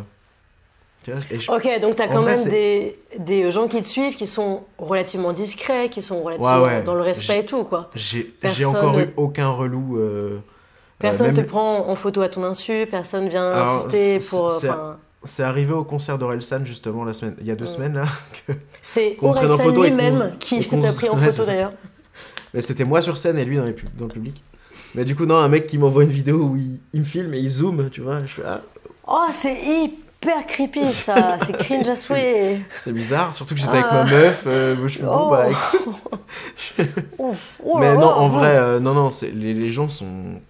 Ok, donc t'as quand même des gens qui te suivent, qui sont relativement discrets, qui sont relativement dans le respect et tout, quoi. J'ai encore eu aucun relou. Personne te prend en photo à ton insu, personne vient insister pour... C'est arrivé au concert d'Orelsan, justement, il y a 2 semaines, là. C'est Orelsan lui-même qui t'a pris en photo, d'ailleurs. Mais c'était moi sur scène et lui dans le public. Mais du coup, non, un mec qui m'envoie une vidéo où il me filme et il zoome, tu vois. Je fais, Oh, c'est hyper creepy, ça. C'est cringe à souhait. C'est bizarre, surtout que j'étais avec ma meuf. Je fais, bon, bah, écoute. Mais non, en vrai, non, les gens sont...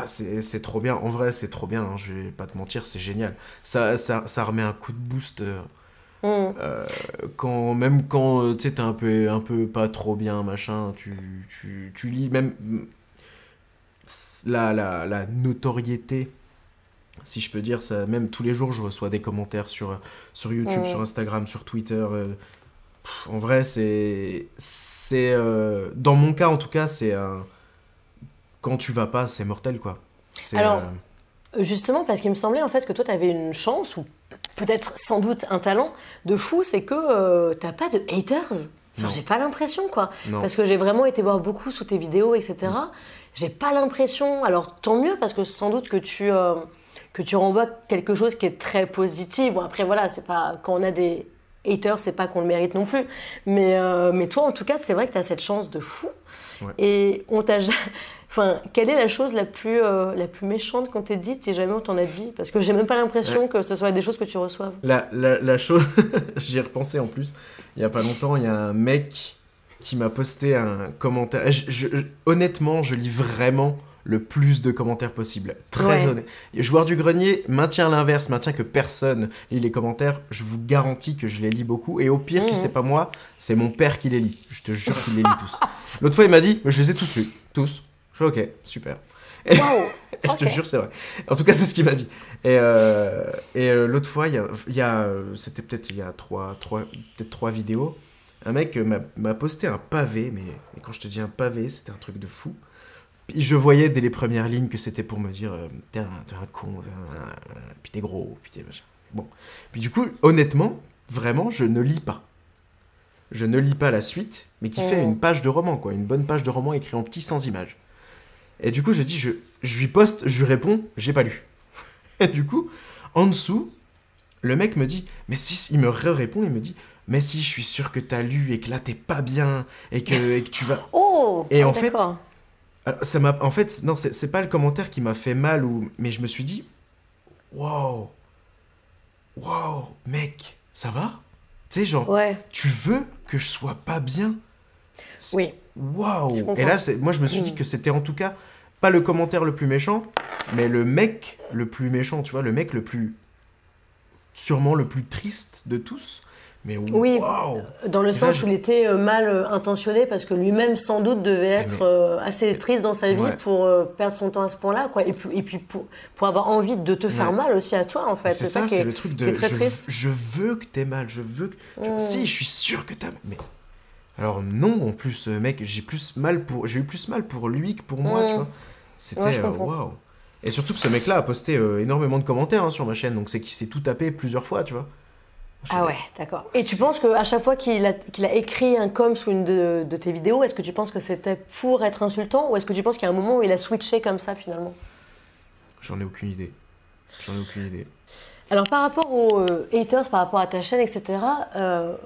c'est trop bien, en vrai c'est trop bien, hein, je vais pas te mentir, c'est génial. Ça remet un coup de boost même quand tu sais t'es un peu pas trop bien, machin, tu lis même la notoriété, si je peux dire, ça, même tous les jours je reçois des commentaires sur YouTube, sur Instagram, sur Twitter. En vrai c'est dans mon cas en tout cas, c'est quand tu vas pas, c'est mortel, quoi. Alors, justement, parce qu'il me semblait en fait que toi, tu avais une chance, ou peut-être sans doute un talent de fou, c'est que t'as pas de haters. Enfin, j'ai pas l'impression, quoi. Non. Parce que j'ai vraiment été voir beaucoup sous tes vidéos, etc. J'ai pas l'impression. Alors, tant mieux, parce que sans doute que tu renvoies quelque chose qui est très positif. Bon, après, voilà, c'est pas... Quand on a des haters, c'est pas qu'on le mérite non plus. Mais toi, en tout cas, c'est vrai que tu as cette chance de fou. Ouais. Et on t'a... Enfin, quelle est la chose la plus méchante qu'on t'ait dite, si jamais on t'en a dit? Parce que j'ai même pas l'impression que ce soit des choses que tu reçoives. La chose, j'y ai repensé en plus. Il y a pas longtemps, il y a un mec qui m'a posté un commentaire. Honnêtement, je lis vraiment le plus de commentaires possible. Très honnête. Joueur du grenier maintient l'inverse, maintient que personne lit les commentaires. Je vous garantis que je les lis beaucoup. Et au pire, si c'est pas moi, c'est mon père qui les lit. Je te jure qu'il les lit tous. L'autre fois, il m'a dit, je les ai tous lus. Tous. Je fais, ok, super. Et, je te jure, c'est vrai. En tout cas, c'est ce qu'il m'a dit. Et l'autre fois, c'était peut-être il y a peut-être 3 vidéos. Un mec m'a posté un pavé, mais quand je te dis un pavé, c'était un truc de fou. Puis je voyais dès les premières lignes que c'était pour me dire t'es un con, puis t'es gros, puis t'es machin. Bon. Puis du coup, honnêtement, vraiment, je ne lis pas. Je ne lis pas la suite, mais qui fait une page de roman, quoi. Une bonne page de roman écrite en petit, sans images. Et du coup, je dis, je lui poste, je lui réponds, j'ai pas lu. Et du coup, en dessous, le mec me dit, mais si, il me répond, il me dit, mais si, je suis sûr que t'as lu et que là, t'es pas bien et que tu vas... Et en fait, en fait, non, c'est pas le commentaire qui m'a fait mal, mais je me suis dit, waouh, mec, ça va? Tu sais, genre, tu veux que je sois pas bien? Oui. Waouh! Et là, moi, je me suis dit que c'était en tout cas pas le commentaire le plus méchant, mais le mec le plus méchant, tu vois, le mec sûrement le plus triste de tous. Mais Oui, waouh! dans le Et là, sens où il était mal intentionné parce que lui-même sans doute devait être assez triste dans sa vie Ouais. pour perdre son temps à ce point-là, quoi. Et puis pour avoir envie de te faire Ouais. mal aussi à toi, en fait. C'est C'est ça ça, qui c'est est, le truc qui est de très triste. je veux que t'aies mal, je veux que. Si, je suis sûr que t'as mal. Mais alors non, en plus, mec, j'ai eu plus mal pour lui que pour moi, tu vois. Ouais, C'était je comprends. waouh. Et surtout que ce mec-là a posté énormément de commentaires sur ma chaîne, donc c'est qu'il s'est tout tapé plusieurs fois, tu vois. Je Ah fais, ouais, d'accord. Et tu c'est- penses qu'à chaque fois qu'il a écrit un com sous une de tes vidéos, est-ce que tu penses que c'était pour être insultant ou est-ce que tu penses qu'il y a un moment où il a switché comme ça finalement? J'en ai aucune idée. J'en ai aucune idée. Alors par rapport aux haters, par rapport à ta chaîne, etc.,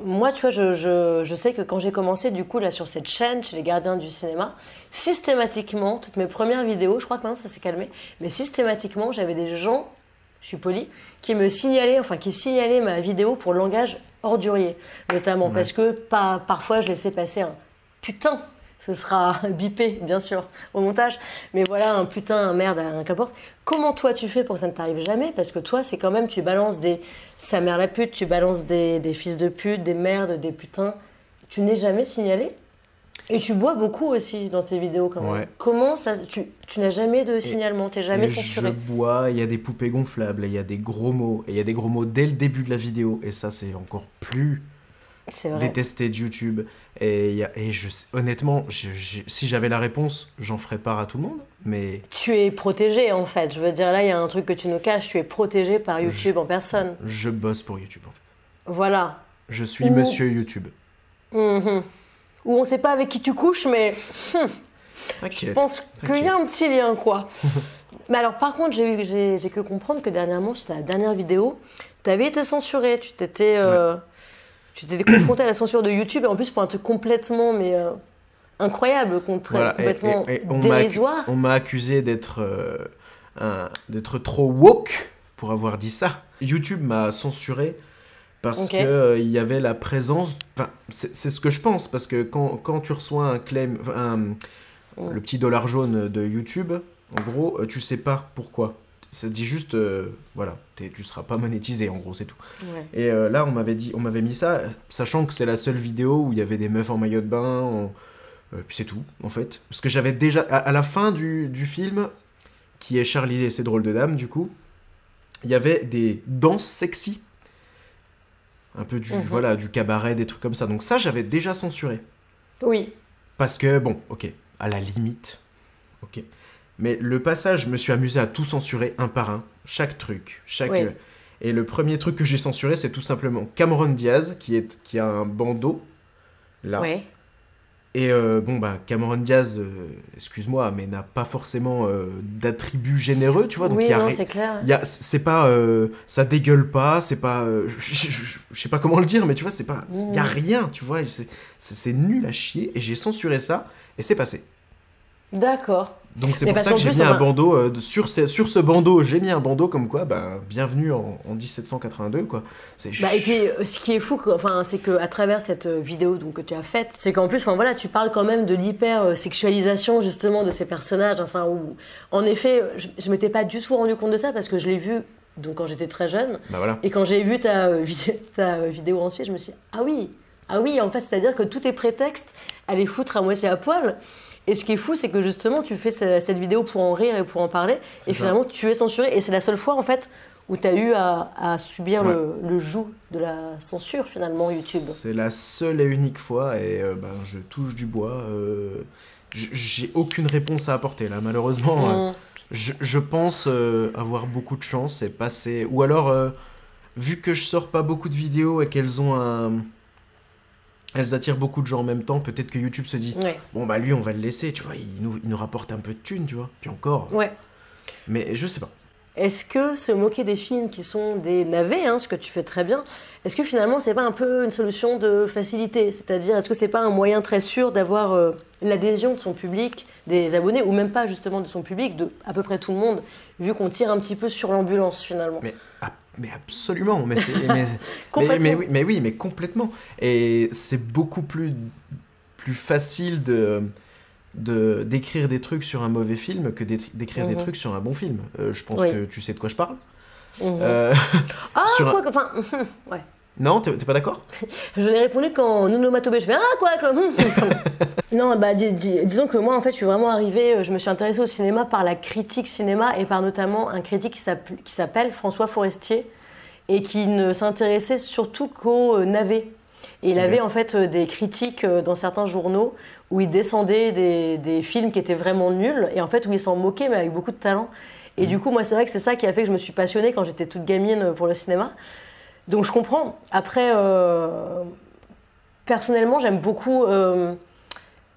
moi, tu vois, je sais que quand j'ai commencé, du coup, là, sur cette chaîne, chez les gardiens du cinéma, systématiquement, toutes mes premières vidéos, je crois que maintenant ça s'est calmé, mais systématiquement, j'avais des gens, je suis polie, qui me signalaient, enfin, qui signalaient ma vidéo pour langage ordurier, notamment, Ouais. parce que parfois, je laissais passer un putain. Ce sera bipé, bien sûr, au montage. Mais voilà, un putain, un merde, un qu'importe. Comment toi tu fais pour que ça ne t'arrive jamais? Parce que toi, c'est quand même, tu balances des sa mère la pute, tu balances des fils de pute, des merdes, des putains. Tu n'es jamais signalé? Et tu bois beaucoup aussi dans tes vidéos quand même. Ouais. Comment ça, tu n'as jamais de signalement, t'es jamais Et je censuré? bois, il y a des poupées gonflables, il y a des gros mots, et il y a des gros mots dès le début de la vidéo, et ça c'est encore plus C'est vrai. détesté de YouTube. Et, honnêtement, si j'avais la réponse, j'en ferais part à tout le monde, mais Tu es protégé en fait. Je veux dire, là, il y a un truc que tu nous caches. Tu es protégé par YouTube en personne. je bosse pour YouTube en fait. Voilà. Je suis Ou- monsieur YouTube. Mhm. Ou on sait pas avec qui tu couches, mais je T'inquiète. pense qu'il y a un petit lien, quoi. Mais alors, par contre, j'ai que comprendre que dernièrement, sur ta dernière vidéo, tu avais été censuré. Tu t'étais confronté à la censure de YouTube, et en plus pour un truc complètement, mais incroyable, Voilà, complètement et dérisoire. on m'a accusé d'être trop woke pour avoir dit ça. YouTube m'a censuré parce Ok. que il y avait la présence. Enfin, c'est ce que je pense, parce que quand tu reçois un claim, le petit dollar jaune de YouTube, en gros, tu sais pas pourquoi. Ça dit juste, voilà, tu seras pas monétisé, en gros, c'est tout. Ouais. Et là, on m'avait mis ça, sachant que c'est la seule vidéo où il y avait des meufs en maillot de bain, puis c'est tout, en fait. Parce que j'avais déjà, à la fin du film, qui est Charlie et ses drôles de dames, du coup, il y avait des danses sexy, un peu voilà, du cabaret, des trucs comme ça. Donc ça, j'avais déjà censuré. Oui. Parce que, bon, ok, à la limite, ok. Mais le passage, je me suis amusé à tout censurer un par un, chaque truc, Oui. Et le premier truc que j'ai censuré, c'est tout simplement Cameron Diaz, qui a un bandeau, là. Oui. Et bon, bah, Cameron Diaz, excuse-moi, mais n'a pas forcément d'attributs généreux, tu vois. Donc Oui, il y a non, ri- c'est clair. il y a, c'est pas, ça dégueule pas, c'est pas, je sais pas comment le dire, mais tu vois, il y a rien, tu vois. Et c'est nul à chier, et j'ai censuré ça, et c'est passé. D'accord. Donc c'est Mais pour parce ça que qu'en j'ai plus, mis on un a- bandeau, sur ce bandeau, j'ai mis un bandeau comme quoi, ben, bienvenue en 1782, quoi. Bah, et puis, ce qui est fou, enfin, c'est qu'à travers cette vidéo donc, que tu as faite, c'est qu'en plus, enfin, voilà, tu parles quand même de l'hyper-sexualisation justement de ces personnages. Enfin, où, en effet, je m'étais pas du tout rendu compte de ça parce que je l'ai vu donc, quand j'étais très jeune. Bah voilà. Et quand j'ai vu ta vidéo ensuite, je me suis dit, ah oui, en fait, c'est-à-dire que tout est prétexte à les foutre à moitié à poil. Et ce qui est fou, c'est que justement, tu fais cette vidéo pour en rire et pour en parler. C'est Et ça. finalement, tu es censuré. Et c'est la seule fois, en fait, où tu as eu à subir Ouais. le joug de la censure, finalement, YouTube. C'est la seule et unique fois, et ben, je touche du bois. J'ai aucune réponse à apporter, là, malheureusement. Mm. Je pense avoir beaucoup de chance et passer... Ou alors, vu que je sors pas beaucoup de vidéos et qu'elles ont elles attirent beaucoup de gens en même temps, peut-être que YouTube se dit Ouais. bon bah lui on va le laisser, tu vois, il nous rapporte un peu de thunes, tu vois, puis encore. Ouais. Mais je sais pas. Est-ce que se moquer des films qui sont des navets, ce que tu fais très bien, est-ce que finalement c'est pas un peu une solution de facilité? C'est-à-dire, est-ce que c'est pas un moyen très sûr d'avoir l'adhésion de son public, des abonnés, ou même pas justement de son public, de à peu près tout le monde, vu qu'on tire un petit peu sur l'ambulance finalement? Mais absolument, Complètement. mais complètement. Et c'est beaucoup plus facile d'écrire des trucs sur un mauvais film que d'écrire des trucs sur un bon film. Je pense Oui. que tu sais de quoi je parle. Mhm. Euh, Ah, sur un- quoi que. Enfin, ouais. Non, t'es pas d'accord? Je l'ai répondu quand Nuno m'a tombé, je fais ah quoi comme Non, bah disons que moi en fait je suis vraiment arrivée, je me suis intéressée au cinéma par la critique cinéma et par notamment un critique qui s'appelle François Forestier et qui ne s'intéressait surtout qu'aux navets. Et il avait en fait des critiques dans certains journaux où il descendait des films qui étaient vraiment nuls et en fait où il s'en moquait mais avec beaucoup de talent. Et du coup moi c'est vrai que c'est ça qui a fait que je me suis passionnée quand j'étais toute gamine pour le cinéma. Donc je comprends. Après, personnellement, j'aime beaucoup.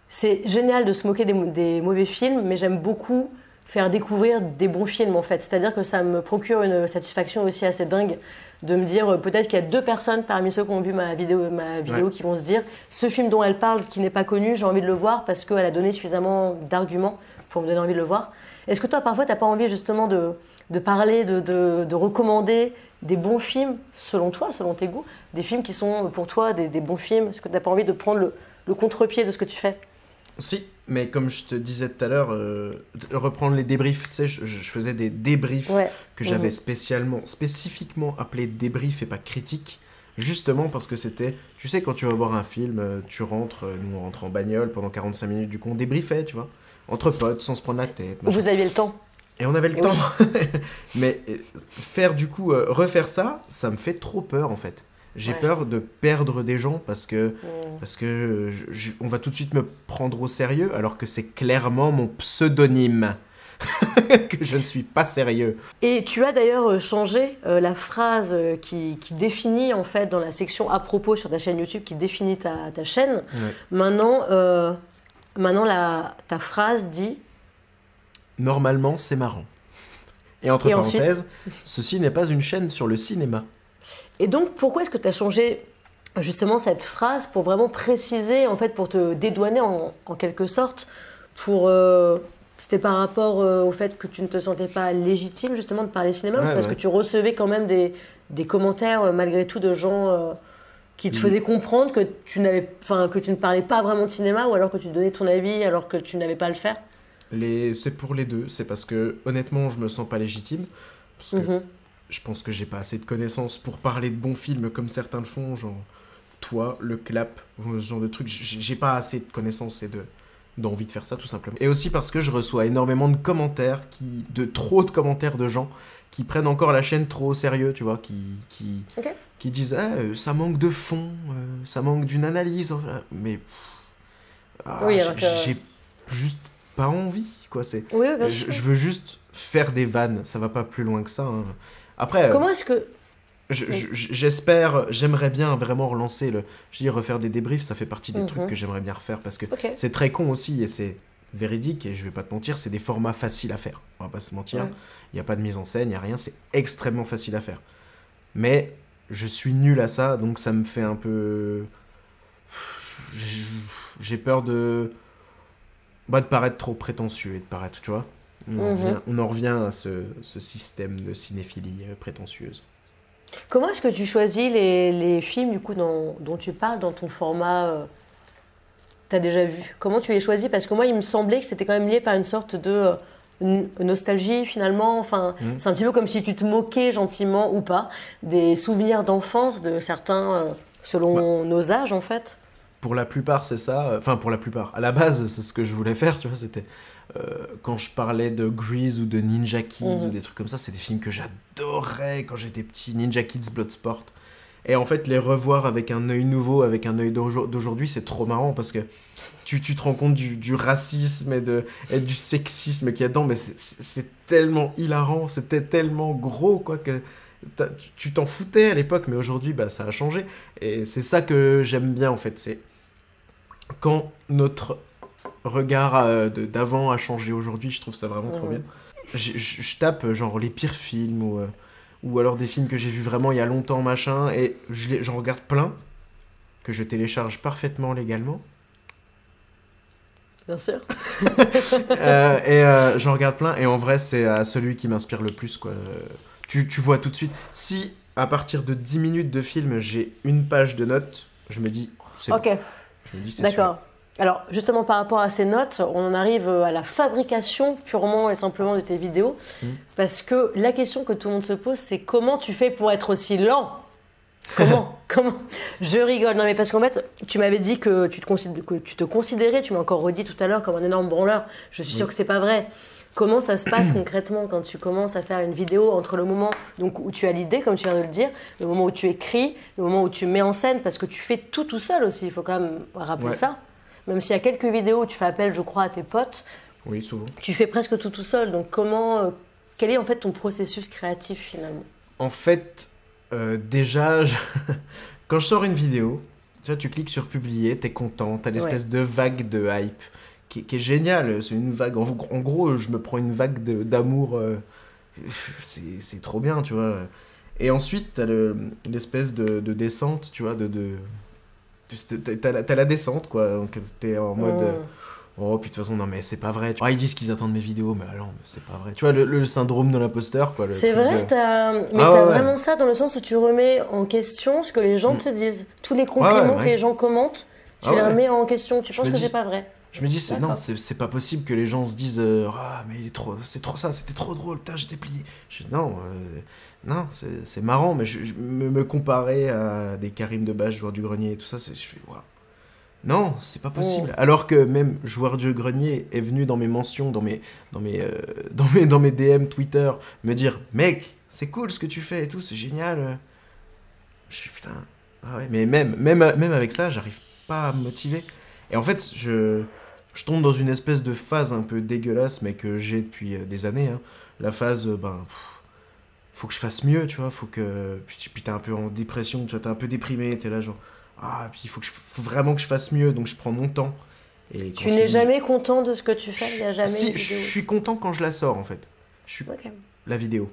C'est génial de se moquer des mauvais films, mais j'aime beaucoup faire découvrir des bons films en fait. C'est-à-dire que ça me procure une satisfaction aussi assez dingue de me dire peut-être qu'il y a 2 personnes parmi ceux qui ont vu ma vidéo Ouais. qui vont se dire ce film dont elle parle qui n'est pas connu, j'ai envie de le voir parce qu'elle a donné suffisamment d'arguments pour me donner envie de le voir. Est-ce que toi parfois t'as pas envie justement de parler, de recommander des bons films, selon toi, selon tes goûts, des films qui sont pour toi des bons films? Est-ce que tu n'as pas envie de prendre le contre-pied de ce que tu fais? Si, mais comme je te disais tout à l'heure, reprendre les débriefs, tu sais, je faisais des débriefs Ouais. que j'avais spécifiquement appelés débriefs et pas critiques, justement parce que c'était, tu sais, quand tu vas voir un film, tu rentres, nous on rentre en bagnole pendant 45 minutes, du coup on débriefait, tu vois, entre potes, sans se prendre la tête, machin. Vous aviez le temps. Et on avait le Et temps. oui. Mais faire du coup, refaire ça, ça me fait trop peur en fait. J'ai Ouais. peur de perdre des gens Mm. parce que on va tout de suite me prendre au sérieux alors que c'est clairement mon pseudonyme. Que je ne suis pas sérieux. Et tu as d'ailleurs changé la phrase qui définit, en fait, dans la section à propos sur ta chaîne YouTube, qui définit ta chaîne. Ouais. Maintenant ta phrase dit... Normalement, c'est marrant. Et entre Et ensuite parenthèses, ceci n'est pas une chaîne sur le cinéma. Et donc, pourquoi est-ce que tu as changé justement cette phrase pour vraiment préciser, en fait, pour te dédouaner en quelque sorte, pour... c'était par rapport au fait que tu ne te sentais pas légitime justement de parler cinéma, ou Ouais, c'est parce ouais. que tu recevais quand même des commentaires malgré tout de gens qui te faisaient comprendre que tu que tu ne parlais pas vraiment de cinéma, ou alors que tu donnais ton avis alors que tu n'avais pas à le faire? C'est pour les deux. C'est parce que, honnêtement, je me sens pas légitime. Parce que Mhm. je pense que j'ai pas assez de connaissances pour parler de bons films comme certains le font, genre toi, le clap, ce genre de trucs. J'ai pas assez de connaissances et d'envie de faire ça, tout simplement. Et aussi parce que je reçois énormément de commentaires, trop de commentaires de gens qui prennent encore la chaîne trop au sérieux, tu vois, Ok. qui disent ah, ça manque de fond, ça manque d'une analyse. Mais Oui, alors que... j'ai juste pas envie, quoi. Oui, bien sûr. Je veux juste faire des vannes, ça va pas plus loin que ça, hein. Après, Comment est-ce que... j'aimerais bien vraiment relancer je dis refaire des débriefs, ça fait partie des trucs que j'aimerais bien refaire parce que Ok. c'est très con aussi et c'est véridique et je vais pas te mentir, c'est des formats faciles à faire. On va pas se mentir, Ouais. il n'y a pas de mise en scène, il n'y a rien, c'est extrêmement facile à faire. Mais je suis nul à ça, donc ça me fait un peu... J'ai peur de paraître trop prétentieux et de paraître, tu vois. On en revient à ce système de cinéphilie prétentieuse. Comment est-ce que tu choisis les films du coup dont tu parles dans ton format t'as déjà vu? Comment tu les choisis? Parce que moi, il me semblait que c'était quand même lié par une sorte de nostalgie finalement. Enfin, c'est un petit peu comme si tu te moquais gentiment ou pas des souvenirs d'enfance de certains selon nos âges en fait. Pour la plupart, c'est ça. Enfin, pour la plupart. À la base, c'est ce que je voulais faire, tu vois. C'était quand je parlais de Grease ou de Ninja Kids ou des trucs comme ça, c'est des films que j'adorais quand j'étais petit. Ninja Kids, Bloodsport. Et en fait, les revoir avec un œil nouveau, avec un œil d'aujourd'hui, c'est trop marrant parce que tu te rends compte du racisme et du sexisme qu'il y a dedans, mais c'est tellement hilarant, c'était tellement gros, quoi, que tu t'en foutais à l'époque, mais aujourd'hui, bah, ça a changé. Et c'est ça que j'aime bien, en fait, c'est quand notre regard d'avant a changé aujourd'hui, je trouve ça vraiment trop bien. Je tape, genre, les pires films ou alors des films que j'ai vus vraiment il y a longtemps, machin, et j'en regarde plein, que je télécharge parfaitement légalement. Bien sûr. J'en regarde plein, et en vrai, c'est celui qui m'inspire le plus, quoi. Tu vois tout de suite. Si, à partir de 10 minutes de film, j'ai une page de notes, je me dis, c'est Ok, bon. Je me dis, c'est d'accord. Alors, justement, par rapport à ces notes, on en arrive à la fabrication purement et simplement de tes vidéos. Parce que la question que tout le monde se pose, c'est comment tu fais pour être aussi lent? Comment? Je rigole. Non, mais parce qu'en fait, tu m'avais dit que tu te considérais, tu m'as encore redit tout à l'heure, comme un énorme branleur. Je suis sûre que c'est pas vrai. Comment ça se passe concrètement quand tu commences à faire une vidéo entre le moment donc, où tu as l'idée, comme tu viens de le dire, le moment où tu écris, le moment où tu mets en scène, parce que tu fais tout seul aussi, il faut quand même rappeler ça. Même s'il y a quelques vidéos où tu fais appel, je crois, à tes potes, Oui, souvent. tu fais presque tout seul. Donc quel est en fait ton processus créatif finalement? En fait, déjà, quand je sors une vidéo, tu vois, tu cliques sur publier, t'es content, t'as l'espèce de vague de hype qui est géniale. C'est une vague, en gros, je me prends une vague d'amour, c'est trop bien, tu vois. Et ensuite, t'as l'espèce de descente, tu vois, t'as la descente, quoi. Donc t'es en mode... oh, puis de toute façon, non, mais c'est pas vrai. Ils disent qu'ils attendent mes vidéos, mais alors, c'est pas vrai. Tu vois, le syndrome de l'imposteur, quoi. C'est vrai, t'as vraiment ça dans le sens où tu remets en question ce que les gens te disent. Tous les compliments que les gens commentent, tu les remets en question. Tu penses que c'est pas vrai. Je me dis, c'est pas possible que les gens se disent ah, mais c'est trop ça, c'était trop drôle, putain, j'étais plié. Je dis, non, c'est marrant, mais me comparer à des Karim Debache, joueur du grenier et tout ça, je fais, waouh. Non, c'est pas possible. Alors que même joueur du grenier est venu dans mes mentions, dans mes DM Twitter, me dire, mec, c'est cool ce que tu fais et tout, c'est génial. Je suis putain, ah ouais, mais même avec ça, j'arrive pas à me motiver. Et en fait, je tombe dans une espèce de phase un peu dégueulasse, mais que j'ai depuis des années. Hein. La phase, faut que je fasse mieux, tu vois. Faut que. Puis t'es un peu en dépression, tu vois, t'es un peu déprimé, t'es là, genre. Ah, puis faut vraiment que je fasse mieux, donc je prends mon temps. Et tu n'es jamais content de ce que tu fais? Il n'y a jamais si, je suis content quand je la sors, en fait. La vidéo.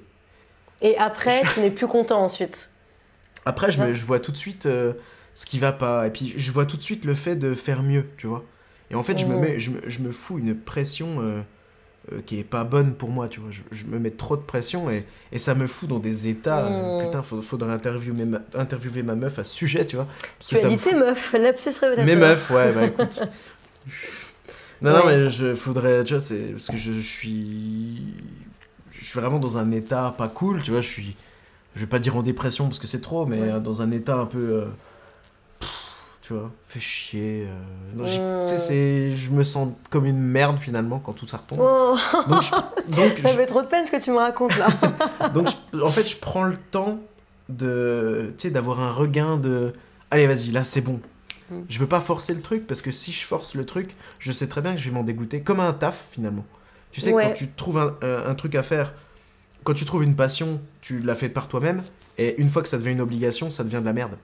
Et après, tu n'es plus content ensuite? Après, je vois tout de suite ce qui va pas. Et puis, je vois tout de suite le fait de faire mieux, tu vois. Et en fait, je me fous une pression qui est pas bonne pour moi, tu vois. Je me mets trop de pression et ça me fout dans des états. Putain, faudrait interviewer ma meuf à ce sujet, tu vois. Parce tu as dit tes meufs, lapsus révélateur. Mes meufs, ouais, bah écoute. Non, mais faudrait, tu vois, c'est parce que je suis vraiment dans un état pas cool, tu vois. Je vais pas dire en dépression parce que c'est trop, mais dans un état un peu. Tu vois, fait chier. Je me sens comme une merde finalement quand tout ça retombe. Ça fait trop de peine ce que tu me racontes là. Donc en fait, je prends le temps d'avoir un regain de. Allez, vas-y, là c'est bon. Je veux pas forcer le truc parce que si je force le truc, je sais très bien que je vais m'en dégoûter. Comme un taf finalement. Tu sais, quand tu trouves un truc à faire, quand tu trouves une passion, tu la fais par toi-même. Et une fois que ça devient une obligation, ça devient de la merde.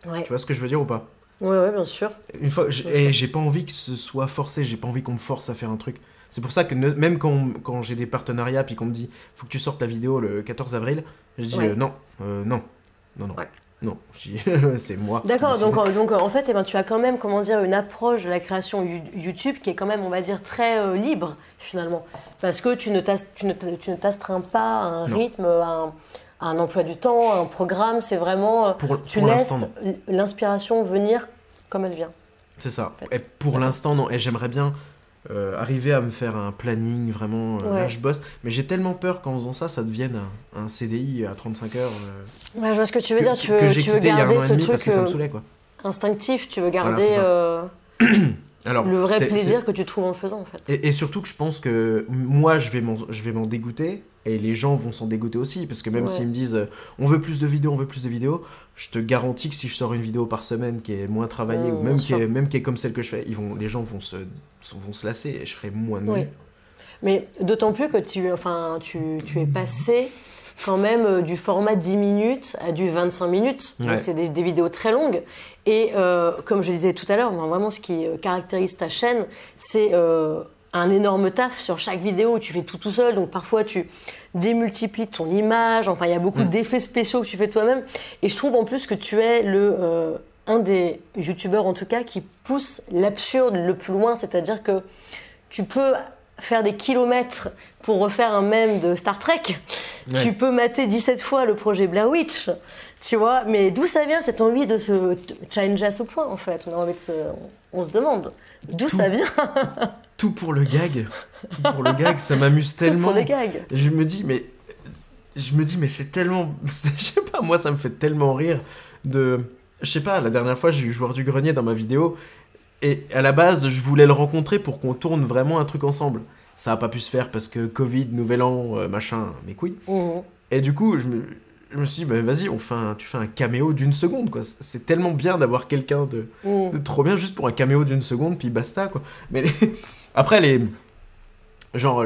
Ouais. Tu vois ce que je veux dire ou pas? Ouais, bien sûr. Une fois, j'ai pas envie que ce soit forcé, j'ai pas envie qu'on me force à faire un truc. C'est pour ça que même quand j'ai des partenariats puis qu'on me dit faut que tu sortes la vidéo le 14 avril, je dis non. Ouais. Non, je dis c'est moi. D'accord, donc en fait, tu as quand même, une approche de la création YouTube qui est quand même, on va dire, très libre finalement. Parce que tu ne t'astreins pas à un rythme, à un emploi du temps, un programme, c'est vraiment... tu laisses l'inspiration venir comme elle vient. C'est ça. En fait. Et pour l'instant, non. Et j'aimerais bien arriver à me faire un planning, vraiment. Là, je bosse. Mais j'ai tellement peur qu'en faisant ça, ça devienne un CDI à 35 heures. Je vois ce que tu veux dire. Tu veux garder ce truc parce que ça me saoulait, quoi. Instinctif. Tu veux garder Alors, le vrai plaisir que tu trouves en le faisant, en fait. Et surtout que je pense que moi, je vais m'en dégoûter. Et les gens vont s'en dégoûter aussi, parce que même s'ils me disent on veut plus de vidéos, je te garantis que si je sors une vidéo par semaine qui est moins travaillée, ou même qui est comme celle que je fais, les gens vont se lasser et je ferai moins de vues. Mais d'autant plus que tu es passé quand même du format 10 minutes à du 25 minutes. Donc c'est des vidéos très longues. Et comme je disais tout à l'heure, vraiment ce qui caractérise ta chaîne, c'est... un énorme taf sur chaque vidéo, tu fais tout seul, donc parfois tu démultiplies ton image, il y a beaucoup d'effets spéciaux que tu fais toi-même, et je trouve en plus que tu es un des youtubeurs en tout cas qui pousse l'absurde le plus loin, c'est-à-dire que tu peux faire des kilomètres pour refaire un mème de Star Trek, tu peux mater 17 fois le projet Blair Witch, tu vois, mais d'où ça vient cette envie de se challenger à ce point en fait? On se demande d'où ça vient. Tout pour le gag. Ça m'amuse tellement. Tout pour le gag. Je me dis, mais je me dis, mais c'est tellement... Je sais pas, moi, ça me fait tellement rire de... Je sais pas, la dernière fois, j'ai eu Joueur du Grenier dans ma vidéo, et à la base, je voulais le rencontrer pour qu'on tourne vraiment un truc ensemble. Ça a pas pu se faire parce que Covid, Nouvel An, machin, mes couilles. Et du coup, je me suis dit, bah, vas-y, tu fais un caméo d'une seconde, quoi. C'est tellement bien d'avoir quelqu'un de trop bien, juste pour un caméo d'une seconde, puis basta, quoi. Mais après, genre,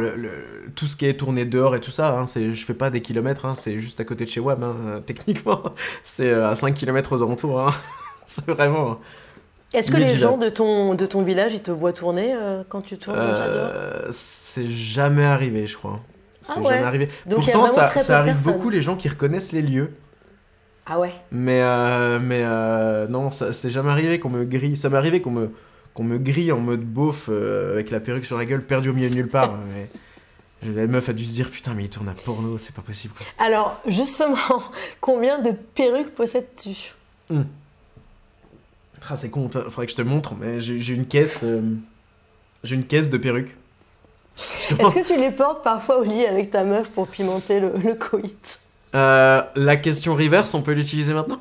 tout ce qui est tourné dehors et tout ça, hein, je fais pas des kilomètres, hein, c'est juste à côté de chez WAM, hein, techniquement. C'est à 5 kilomètres aux alentours, hein. C'est vraiment... Est-ce que les gens de ton village, ils te voient tourner quand tu tournes c'est jamais arrivé, je crois. C'est ouais. jamais arrivé. Donc, pourtant, ça arrive beaucoup, les gens qui reconnaissent les lieux. Ah ouais. Mais non, ça c'est jamais arrivé qu'on me grille. Ça m'est arrivé qu'on me grille en mode beauf avec la perruque sur la gueule, perdu au milieu de nulle part. Mais la meuf a dû se dire, putain, mais il tourne à porno, c'est pas possible, quoi. Alors, justement, combien de perruques possèdes-tu? Ah, c'est con, faudrait que je te montre, mais j'ai une caisse. J'ai une caisse de perruques. Est-ce que tu les portes parfois au lit avec ta meuf pour pimenter le coït? La question reverse, on peut l'utiliser maintenant?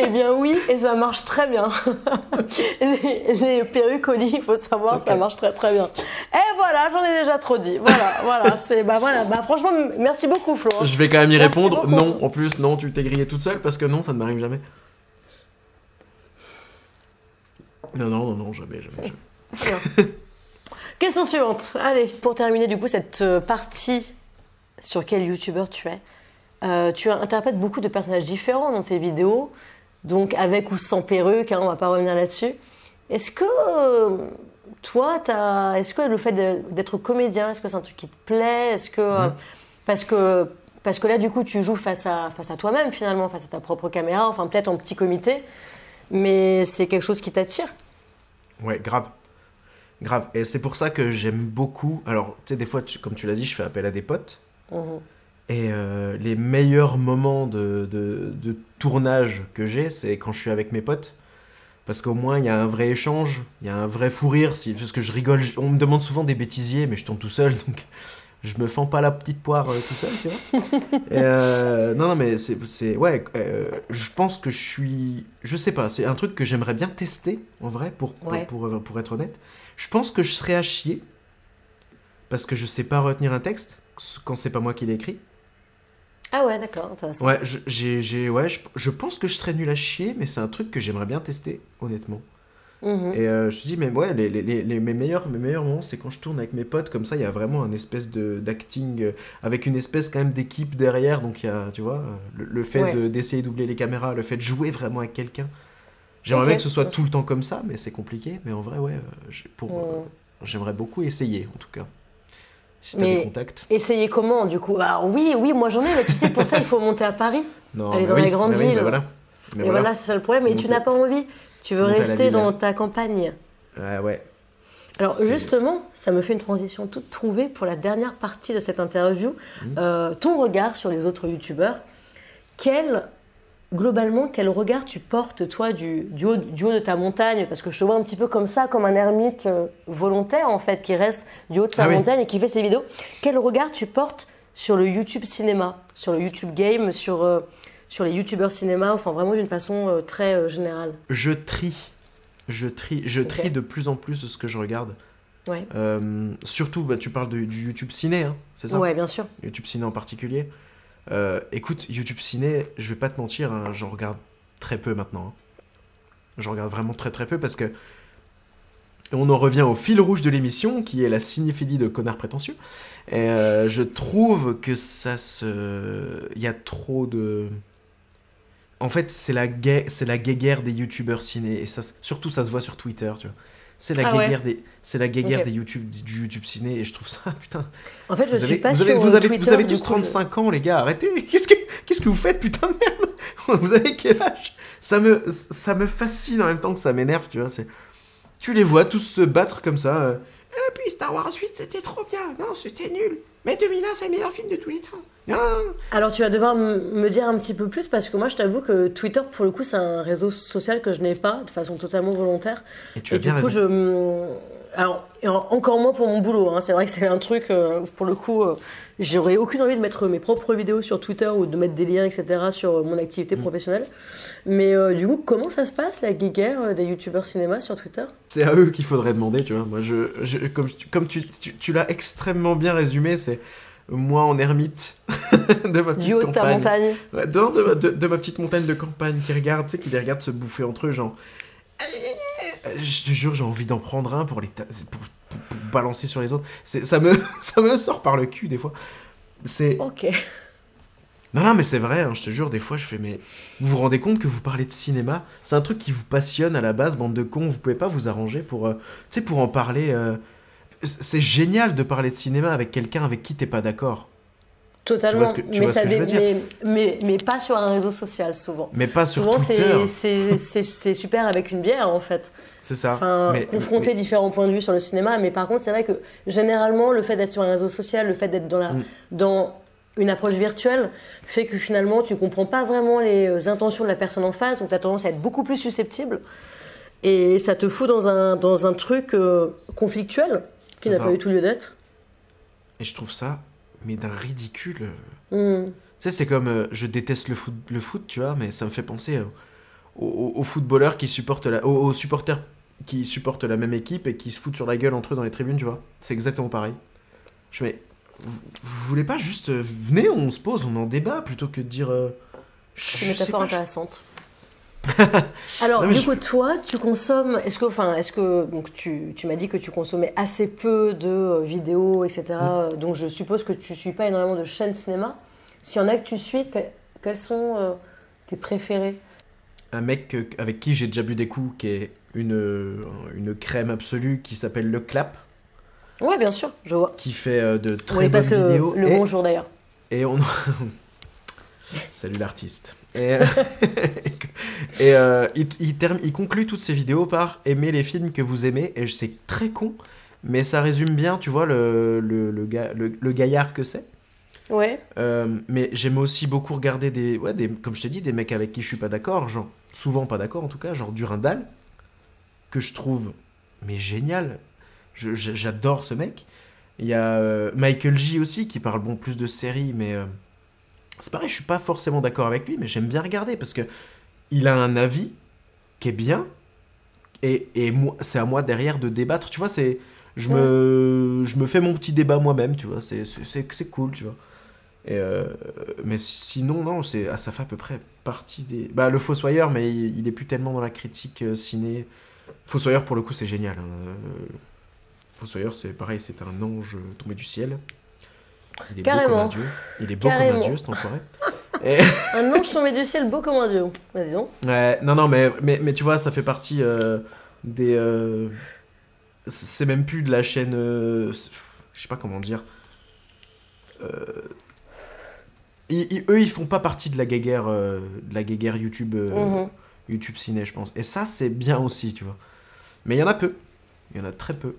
Eh bien oui, et ça marche très bien. les perruques au lit, il faut savoir, okay. Ça marche très très bien. Et voilà, j'en ai déjà trop dit. Voilà, franchement, merci beaucoup Flo. Je vais quand même y répondre. Non, en plus, non, tu t'es grillée toute seule parce que non, ça ne m'arrive jamais. Non, jamais. Question suivante. Allez, pour terminer du coup cette partie sur quel youtubeur tu es, tu interprètes beaucoup de personnages différents dans tes vidéos, donc avec ou sans perruque, hein, on va pas revenir là-dessus. Est-ce que toi, est-ce que le fait d'être comédien, est-ce que c'est un truc qui te plaît? Est-ce que parce que là du coup tu joues face à toi-même finalement, face à ta propre caméra, enfin peut-être en petit comité, mais c'est quelque chose qui t'attire? Ouais, grave. Et c'est pour ça que j'aime beaucoup. Alors, tu sais, des fois, comme tu l'as dit, je fais appel à des potes. Et les meilleurs moments de tournage que j'ai, c'est quand je suis avec mes potes. Parce qu'au moins, il y a un vrai échange, il y a un vrai fou rire. Parce que je rigole. On me demande souvent des bêtisiers, mais je tourne tout seul, donc je me fends pas la petite poire tout seul, tu vois. Et non, mais c'est ouais, je pense que je sais pas, c'est un truc que j'aimerais bien tester, en vrai, pour être honnête. Je pense que je serais à chier, parce que je sais pas retenir un texte, quand c'est pas moi qui l'ai écrit. Ah ouais, d'accord, intéressant. Ouais, je pense que je serais nul à chier, mais c'est un truc que j'aimerais bien tester, honnêtement. Et je te dis, mais ouais, mes meilleurs moments, c'est quand je tourne avec mes potes, comme ça, il y a vraiment un espèce d'acting, avec une espèce quand même d'équipe derrière, donc il y a, tu vois, le fait d'essayer d'oublier les caméras, le fait de jouer vraiment avec quelqu'un. J'aimerais bien que ce soit tout le temps comme ça, mais c'est compliqué, mais en vrai, ouais, j'aimerais beaucoup essayer, en tout cas. Si t'as des contacts. Essayer comment, du coup? Ah, oui, moi j'en ai, mais tu sais, pour ça, il faut monter à Paris. Aller dans les grandes villes. Mais voilà, c'est ça le problème. Et tu n'as pas envie. Tu veux rester dans ta campagne. Ouais. Alors justement, ça me fait une transition toute trouvée pour la dernière partie de cette interview. Ton regard sur les autres youtubeurs. Globalement, quel regard tu portes, toi, du haut de ta montagne? Parce que je te vois un petit peu comme ça, comme un ermite volontaire, en fait, qui reste du haut de sa montagne et qui fait ses vidéos. Quel regard tu portes sur le YouTube cinéma, sur le YouTube game, sur les youtubeurs cinéma, enfin vraiment d'une façon très générale? Je trie de plus en plus ce que je regarde. Ouais. Surtout, tu parles du YouTube ciné, hein, c'est ça? Ouais, bien sûr. YouTube ciné en particulier. Écoute, YouTube ciné, je vais pas te mentir, hein, j'en regarde très peu maintenant. Hein. J'en regarde vraiment très très peu parce que on en revient au fil rouge de l'émission, qui est la cinéphilie de connards prétentieux. Et je trouve que il y a trop de... En fait, c'est la guéguerre des youtubeurs ciné. Et ça, surtout, ça se voit sur Twitter, tu vois. C'est la guéguerre du YouTube ciné, et je trouve ça, putain. En fait, je suis pas sur vous avez Twitter, tous 35 ans, les gars, arrêtez. Qu'est-ce que vous faites, putain de merde? Vous avez quel âge? Ça me fascine en même temps que ça m'énerve, tu vois. Tu les vois tous se battre comme ça. Et puis Star Wars 8, c'était trop bien. Non, c'était nul. Mais 2001, c'est le meilleur film de tous les temps. Non. Alors, tu vas devoir me dire un petit peu plus, parce que moi, je t'avoue que Twitter, pour le coup, c'est un réseau social que je n'ai pas, de façon totalement volontaire. Et tu as bien raison. Alors, encore moins pour mon boulot, hein. C'est vrai que c'est un truc, pour le coup, j'aurais aucune envie de mettre mes propres vidéos sur Twitter ou de mettre des liens, etc. sur mon activité professionnelle. Mais du coup, comment ça se passe, la guéguerre des youtubeurs cinéma sur Twitter? C'est à eux qu'il faudrait demander, tu vois. Moi, comme tu l'as extrêmement bien résumé, c'est moi en ermite de ma petite Du haut de ta campagne. montagne. Ouais, de ma petite montagne de campagne qui regarde, tu sais, qui les regarde se bouffer entre eux, genre. Je te jure, j'ai envie d'en prendre un pour pour balancer sur les autres. Ça me sort par le cul des fois. C'est. Ok. Non, mais c'est vrai, hein, je te jure, des fois je fais, mais vous vous rendez compte que vous parlez de cinéma? C'est un truc qui vous passionne à la base, bande de cons, vous pouvez pas vous arranger pour, tu sais, pour en parler. C'est génial de parler de cinéma avec quelqu'un avec qui t'es pas d'accord. Totalement. Tu vois ce que je veux dire? Mais pas sur un réseau social, souvent. Mais pas sur Souvent, Twitter. c'est super avec une bière, en fait. C'est ça. Enfin, confronter différents points de vue sur le cinéma. Mais par contre, c'est vrai que généralement, le fait d'être sur un réseau social, le fait d'être dans une approche virtuelle, fait que finalement, tu comprends pas vraiment les intentions de la personne en face. Donc, tu as tendance à être beaucoup plus susceptible. Et ça te fout dans un truc conflictuel qui n'a pas eu tout lieu d'être. Et je trouve ça, mais d'un ridicule. Mm. Tu sais, c'est comme, je déteste le foot, tu vois, mais ça me fait penser aux footballeurs qui supportent aux supporters qui supportent la même équipe et qui se foutent sur la gueule entre eux dans les tribunes, tu vois. C'est exactement pareil. Mais vous voulez pas juste venez, on se pose, on en débat plutôt que de dire. C'est une métaphore intéressante. Alors, non, du coup, toi, tu consommes. Donc, tu m'as dit que tu consommais assez peu de vidéos, etc. Donc, je suppose que tu suis pas énormément de chaînes cinéma. S'il y en a que tu suis, quels sont tes préférés? Un mec avec qui j'ai déjà bu des coups, qui est une crème absolue, qui s'appelle Le Clap. Ouais, bien sûr, je vois. Qui fait de On très lui bonnes passe vidéos. le bonjour d'ailleurs. Et on. Salut l'artiste. Il conclut toutes ses vidéos par aimer les films que vous aimez. Et c'est très con, mais ça résume bien, tu vois, le gaillard que c'est. Ouais. Mais j'aime aussi beaucoup regarder comme je t'ai dit, des mecs avec qui je suis pas d'accord, genre souvent pas d'accord en tout cas, genre Durandal, que je trouve mais génial. J'adore ce mec. Il y a Michael J aussi qui parle plus de séries, mais c'est pareil, je suis pas forcément d'accord avec lui, mais j'aime bien regarder parce que il a un avis qui est bien et moi, c'est à moi derrière de débattre. Tu vois, je me fais mon petit débat moi-même, tu vois, c'est cool, tu vois. Mais sinon, non, ça fait à peu près partie des. Bah, le Fossoyeur, mais il est plus tellement dans la critique ciné. Fossoyeur, pour le coup, c'est génial. Hein. Fossoyeur, c'est pareil, c'est un ange tombé du ciel. Il est beau comme un dieu. Il est beau comme un dieu, cet enfoiré. Un ange tombé du ciel, beau comme un dieu. Bah, disons. Ouais, non, mais tu vois, ça fait partie des. C'est même plus de la chaîne. Je sais pas comment dire. Eux, ils font pas partie de la guéguerre YouTube, YouTube ciné, je pense. Et ça, c'est bien aussi, tu vois. Mais il y en a peu. Il y en a très peu.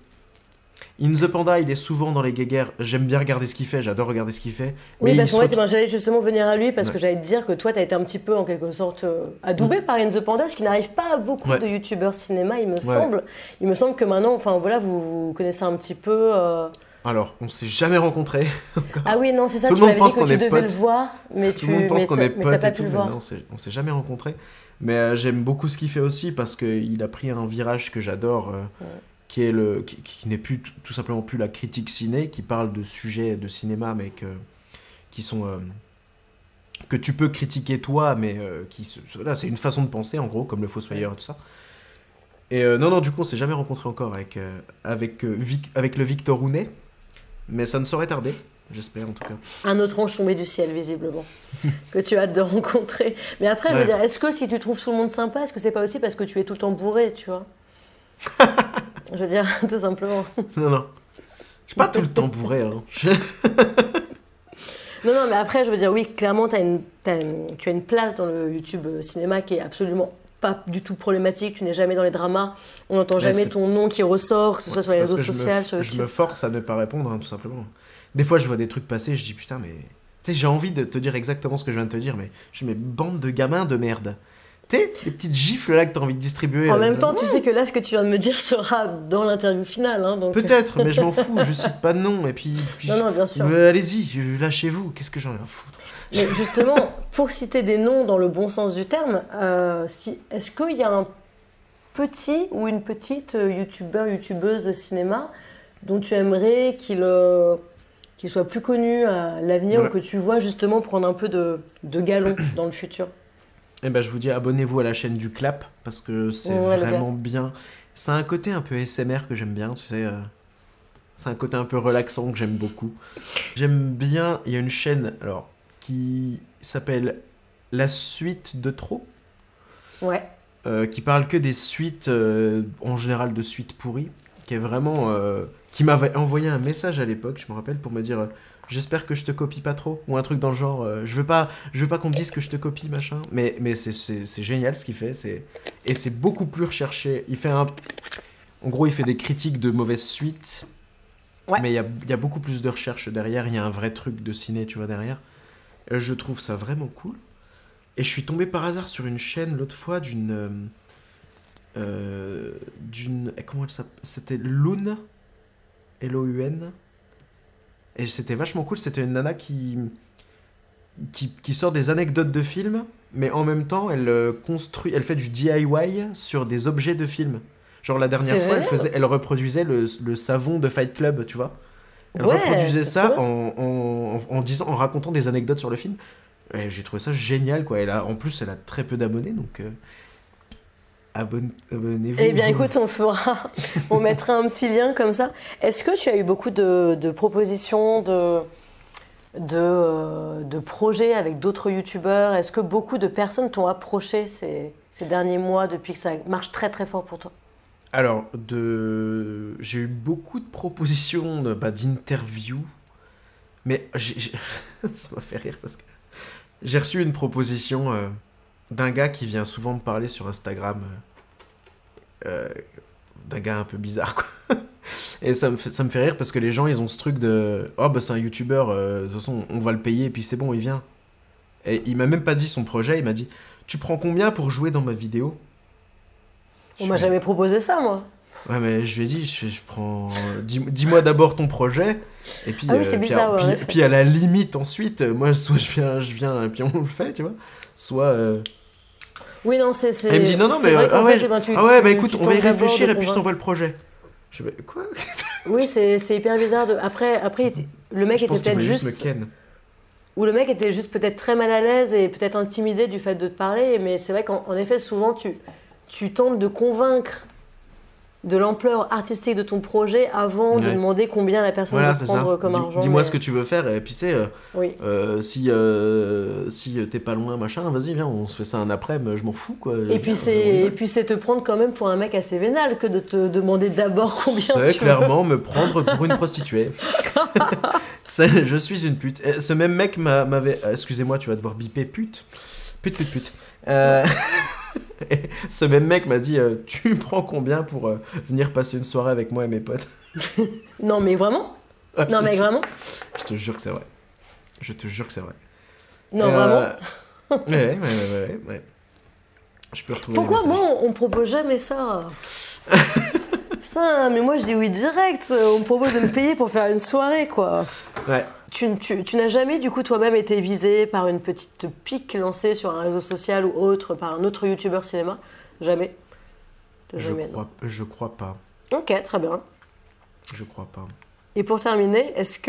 In the Panda, il est souvent dans les guéguerres. J'aime bien regarder ce qu'il fait, j'adore regarder ce qu'il fait. Oui, mais parce que j'allais justement venir à lui, parce que j'allais te dire que toi, tu as été un petit peu, en quelque sorte, adoubé par In the Panda, ce qui n'arrive pas à beaucoup de youtubeurs cinéma, il me semble. Il me semble que maintenant, enfin voilà, vous connaissez un petit peu. Alors, on s'est jamais rencontrés. Ah oui, non, c'est ça, tout tu le monde m'avais dit pense que qu'on tu est devais potes. le voir, mais tout le monde pense qu'on est potes pas et pu tout, le mais voir. non, on s'est jamais rencontrés. Mais j'aime beaucoup ce qu'il fait aussi parce qu'il a pris un virage que j'adore, qui n'est plus tout simplement plus la critique ciné, qui parle de sujets de cinéma, mais qui sont que tu peux critiquer toi, mais là c'est une façon de penser en gros, comme le Fossoyeur et tout ça. Et non, du coup on s'est jamais rencontré encore avec le Victor Rounet, mais ça ne saurait tarder. J'espère en tout cas. Un autre ange tombé du ciel, visiblement, que tu as hâte de rencontrer. Mais après, je veux dire, est-ce que si tu trouves tout le monde sympa, est-ce que c'est pas aussi parce que tu es tout le temps bourré, tu vois? Je veux dire, tout simplement. Non. Je suis pas tout le temps bourré. Hein. Non, mais après, je veux dire, oui, clairement, tu as une place dans le YouTube cinéma qui est absolument pas du tout problématique. Tu n'es jamais dans les dramas. On n'entend jamais ton nom qui ressort, que ce soit sur les réseaux sociaux, sur YouTube. Je me force à ne pas répondre, hein, tout simplement. Des fois, je vois des trucs passer, je dis putain, mais. Tu sais, j'ai envie de te dire exactement ce que je viens de te dire, mais je mets bande de gamins de merde. Tu sais, les petites gifles là que t'as envie de distribuer. En même temps, tu sais que là, ce que tu viens de me dire sera dans l'interview finale. Hein, donc... Peut-être, mais je m'en fous, je cite pas de nom. Et puis non, bien sûr. Allez-y, lâchez-vous, qu'est-ce que j'en ai à foutre. Mais justement, pour citer des noms dans le bon sens du terme, est-ce qu'il y a un petit ou une petite youtubeur, youtubeuse de cinéma dont tu aimerais qu'il soit plus connu à l'avenir ou que tu vois justement prendre un peu de galon dans le futur? Eh ben, je vous dis, abonnez-vous à la chaîne du Clap, parce que c'est vraiment bien. C'est un côté un peu SMR que j'aime bien, tu sais. C'est un côté un peu relaxant que j'aime beaucoup. J'aime bien, il y a une chaîne alors, qui s'appelle La Suite de Trop. Ouais. Qui parle que des suites, en général de suites pourries, qui est vraiment... qui m'avait envoyé un message à l'époque, je me rappelle, pour me dire... J'espère que je te copie pas trop, ou un truc dans le genre, je veux pas qu'on me dise que je te copie, machin. Mais c'est génial ce qu'il fait, et c'est beaucoup plus recherché. En gros, il fait des critiques de mauvaises suites, mais il y a beaucoup plus de recherche derrière, il y a un vrai truc de ciné, tu vois, derrière. Je trouve ça vraiment cool. Et je suis tombé par hasard sur une chaîne l'autre fois d'une... comment elle s'appelle? C'était Loun, L-O-U-N. Et c'était vachement cool, c'était une nana qui sort des anecdotes de films, mais en même temps, elle fait du DIY sur des objets de films. Genre la dernière fois, elle reproduisait le savon de Fight Club, tu vois. Elle reproduisait ça en racontant des anecdotes sur le film. Et j'ai trouvé ça génial, quoi. En plus, elle a très peu d'abonnés, donc... abonnez-vous. Eh bien, écoute, on mettra un petit lien comme ça. Est-ce que tu as eu beaucoup de propositions, de projets avec d'autres youtubeurs? Est-ce que beaucoup de personnes t'ont approché ces derniers mois depuis que ça marche très très fort pour toi? Alors, j'ai eu beaucoup de propositions d'interviews, mais ça m'a fait rire parce que j'ai reçu une proposition d'un gars qui vient souvent me parler sur Instagram, d'un gars un peu bizarre, quoi. Et ça me fait rire parce que les gens, ils ont ce truc de « Oh, bah c'est un youtubeur, de toute façon, on va le payer, et puis c'est bon, il vient. » Et il m'a même pas dit son projet, il m'a dit « Tu prends combien pour jouer dans ma vidéo ?» On m'a jamais proposé ça, moi. Ouais, mais je lui ai dit, je prends... Dis-moi d'abord ton projet, et puis, c'est bizarre, puis à la limite, ensuite, moi, soit je viens, et puis on le fait, tu vois. Soit... Oui, non, c'est... Et il me dit, non, mais... écoute, on va y réfléchir, et puis je t'envoie le projet. Je fais, quoi? Oui, c'est hyper bizarre. Après, le mec était peut-être juste... me ken. Ou le mec était juste peut-être très mal à l'aise et peut-être intimidé du fait de te parler, mais c'est vrai qu'en effet, souvent, tu tentes de convaincre de l'ampleur artistique de ton projet avant de demander combien la personne doit prendre comme argent. Dis-moi ce que tu veux faire, et puis tu sais, si t'es pas loin, machin, vas-y, viens, on se fait ça un après-midi, je m'en fous, quoi. Et puis c'est te prendre quand même pour un mec assez vénal que de te demander d'abord combien tu veux. C'est clairement me prendre pour une prostituée. Je suis une pute. Ce même mec m'avait... excusez-moi, tu vas devoir biper pute. Pute. Ce même mec m'a dit tu prends combien pour venir passer une soirée avec moi et mes potes? Non mais vraiment? Non mais vraiment? Je te jure que c'est vrai. Non vraiment? Ouais. Je peux retrouver. Pourquoi moi on me propose jamais ça? Ça, mais moi je dis oui direct. On me propose de me payer pour faire une soirée, quoi. Ouais. Tu n'as jamais, du coup, toi-même été visé par une petite pique lancée sur un réseau social ou autre, par un autre youtubeur cinéma? Jamais? Je crois pas. Ok, très bien. Je crois pas. Et pour terminer, est-ce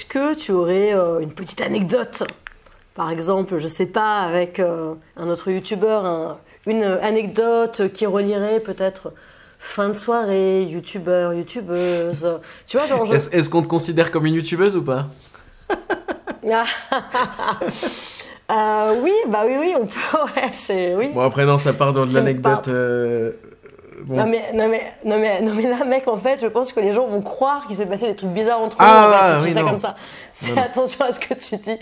que tu aurais une petite anecdote? Par exemple, je sais pas, avec un autre youtubeur, une anecdote qui relierait peut-être... Fin de soirée, youtubeur, youtubeuse. Tu vois, genre. Est-ce qu'on te considère comme une youtubeuse ou pas? Oui, on peut. Ouais, oui. Bon, après, non, ça part dans de l'anecdote. Bon. Non, mais là, mec, en fait, je pense que les gens vont croire qu'il s'est passé des trucs bizarres entre eux. Si tu dis ça comme ça. Fais attention à ce que tu dis.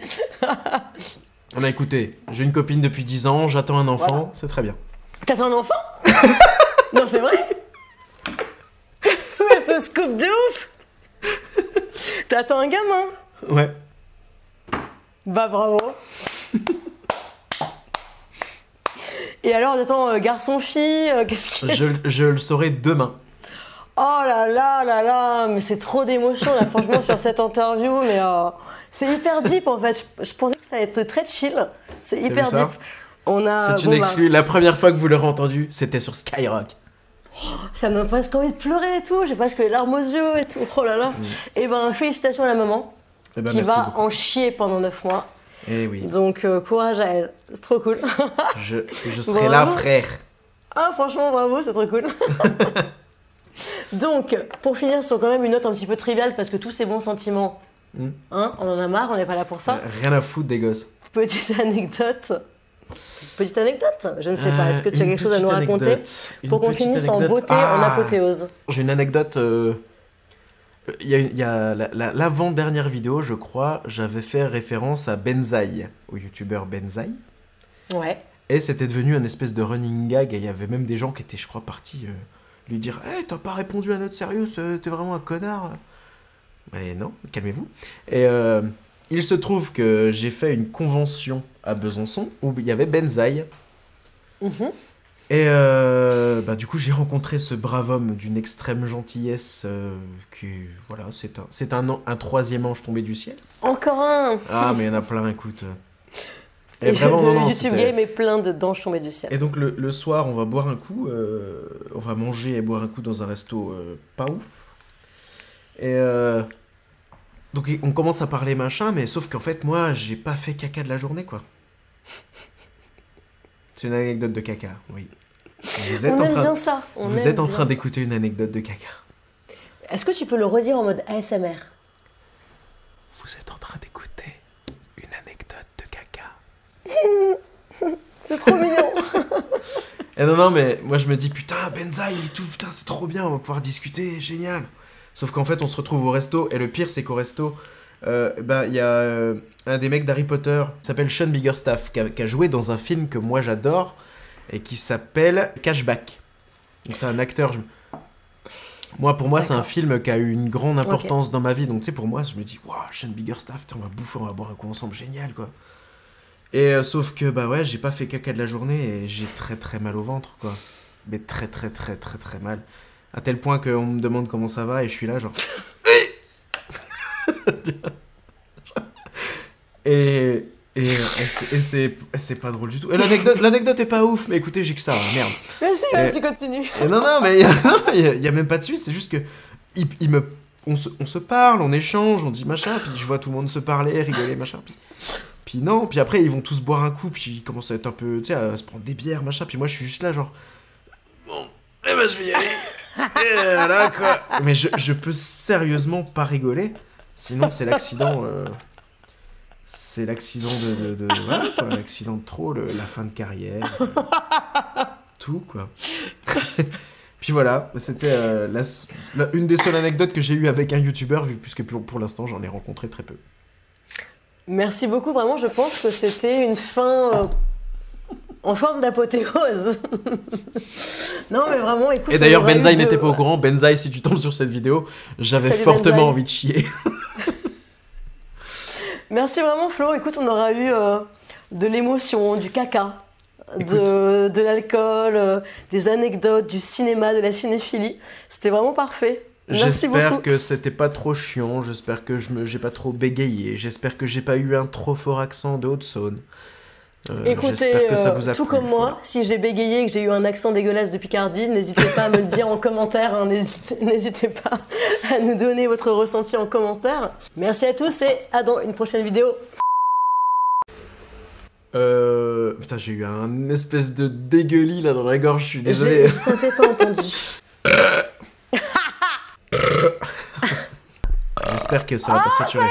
On a écouté. J'ai une copine depuis 10 ans, j'attends un enfant, voilà. C'est très bien. T'attends un enfant? Non, c'est vrai? Mais ce scoop de ouf! T'attends un gamin? Ouais. Bah bravo! Et alors, attends, garçon-fille, qu'est-ce que... Je le saurai demain. Oh là là là là, mais c'est trop d'émotions là, franchement, sur cette interview, mais c'est hyper deep en fait. Je pensais que ça allait être très chill. C'est hyper deep. C'est une exclue. La première fois que vous l'aurez entendu, c'était sur Skyrock. Ça m'a presque envie de pleurer et tout. J'ai presque les larmes aux yeux et tout. Oh là là. Et ben, félicitations à la maman qui va beaucoup en chier pendant 9 mois. Eh oui. Donc, courage à elle. C'est trop cool. je serai là, frère. Ah, franchement, bravo, c'est trop cool. Donc, pour finir sur quand même une note un petit peu triviale, parce que tous ces bons sentiments, hein, on en a marre, on n'est pas là pour ça. Rien à foutre des gosses. Petite anecdote. Petite anecdote, je ne sais pas. Est-ce que tu as quelque chose à nous raconter pour qu'on finisse en beauté, en apothéose? J'ai une anecdote. Il y a l'avant-dernière vidéo, je crois, j'avais fait référence à Benzaï, au youtubeur Benzaï. Ouais. Et c'était devenu un espèce de running gag. Et il y avait même des gens qui étaient, je crois, partis lui dire « Hey, t'as pas répondu à notre sérieux, t'es vraiment un connard !» Allez, non, calmez-vous. Et il se trouve que j'ai fait une convention à Besançon où il y avait Benzaï. Et du coup, j'ai rencontré ce brave homme d'une extrême gentillesse qui, voilà, c'est un troisième ange tombé du ciel. Encore un. Ah, mais il y en a plein, écoute. Et vraiment, le YouTube Game est plein d'anges tombés du ciel. Et donc, le soir, on va boire un coup, on va manger et boire un coup dans un resto pas ouf. Et donc, on commence à parler machin, mais sauf qu'en fait, moi, j'ai pas fait caca de la journée, quoi. C'est une anecdote de caca, oui. Vous êtes en train d'écouter une anecdote de caca. Est-ce que tu peux le redire en mode ASMR? Vous êtes en train d'écouter une anecdote de caca. C'est trop mignon. Et non, mais moi je me dis putain, Benzaï et tout, putain, c'est trop bien, on va pouvoir discuter, génial. Sauf qu'en fait, on se retrouve au resto, et le pire, c'est qu'au resto, y a un des mecs d'Harry Potter, qui s'appelle Sean Biggerstaff, qui a joué dans un film que moi j'adore, et qui s'appelle Cashback. Donc c'est un acteur... Pour moi, c'est un film qui a eu une grande importance dans ma vie. Donc tu sais, pour moi, je me dis, waouh, Sean Biggerstaff, on va bouffer, on va boire un coup ensemble, génial, quoi. Et sauf que, j'ai pas fait caca de la journée, et j'ai très très mal au ventre, quoi. Mais très très très très très mal. À tel point qu'on me demande comment ça va, et je suis là, genre... et c'est pas drôle du tout. Et l'anecdote est pas ouf, mais écoutez, j'ai que ça, merde. Merci, vas-y, continue. Et non, mais il y a même pas de suite, c'est juste que on se parle, on échange, on dit machin, puis je vois tout le monde se parler, rigoler, machin, puis non, puis après ils vont tous boire un coup, puis ils commencent à être un peu, tu sais, à se prendre des bières, machin, puis moi je suis juste là, genre, bon, je vais y aller. Et voilà, quoi. Mais je peux sérieusement pas rigoler, sinon c'est l'accident... C'est l'accident de voilà, quoi, l'accident de trop, la fin de carrière, tout, quoi. Puis voilà, c'était une des seules anecdotes que j'ai eues avec un youtubeur, puisque pour l'instant, j'en ai rencontré très peu. Merci beaucoup, vraiment, je pense que c'était une fin en forme d'apothéose. Non, mais vraiment, écoute... Et d'ailleurs, Benzaï n'était pas au courant. Benzaï, si tu tombes sur cette vidéo, j'avais fortement envie de chier. Merci vraiment Flo, écoute, on aura eu de l'émotion, du caca, de l'alcool, des anecdotes, du cinéma, de la cinéphilie. C'était vraiment parfait. Merci beaucoup. J'espère que c'était pas trop chiant, j'espère que j'ai pas trop bégayé, j'espère que j'ai pas eu un trop fort accent de Haute-Saône. Écoutez, que ça vous a tout plu, comme moi, si j'ai bégayé et que j'ai eu un accent dégueulasse de Picardie, n'hésitez pas à me le dire en commentaire, hein, n'hésitez pas à nous donner votre ressenti en commentaire. Merci à tous et à dans une prochaine vidéo. Putain, j'ai eu un espèce de dégueulis là dans la gorge, je suis désolé. Ça s'est pas entendu. J'espère que ça va pas saturer.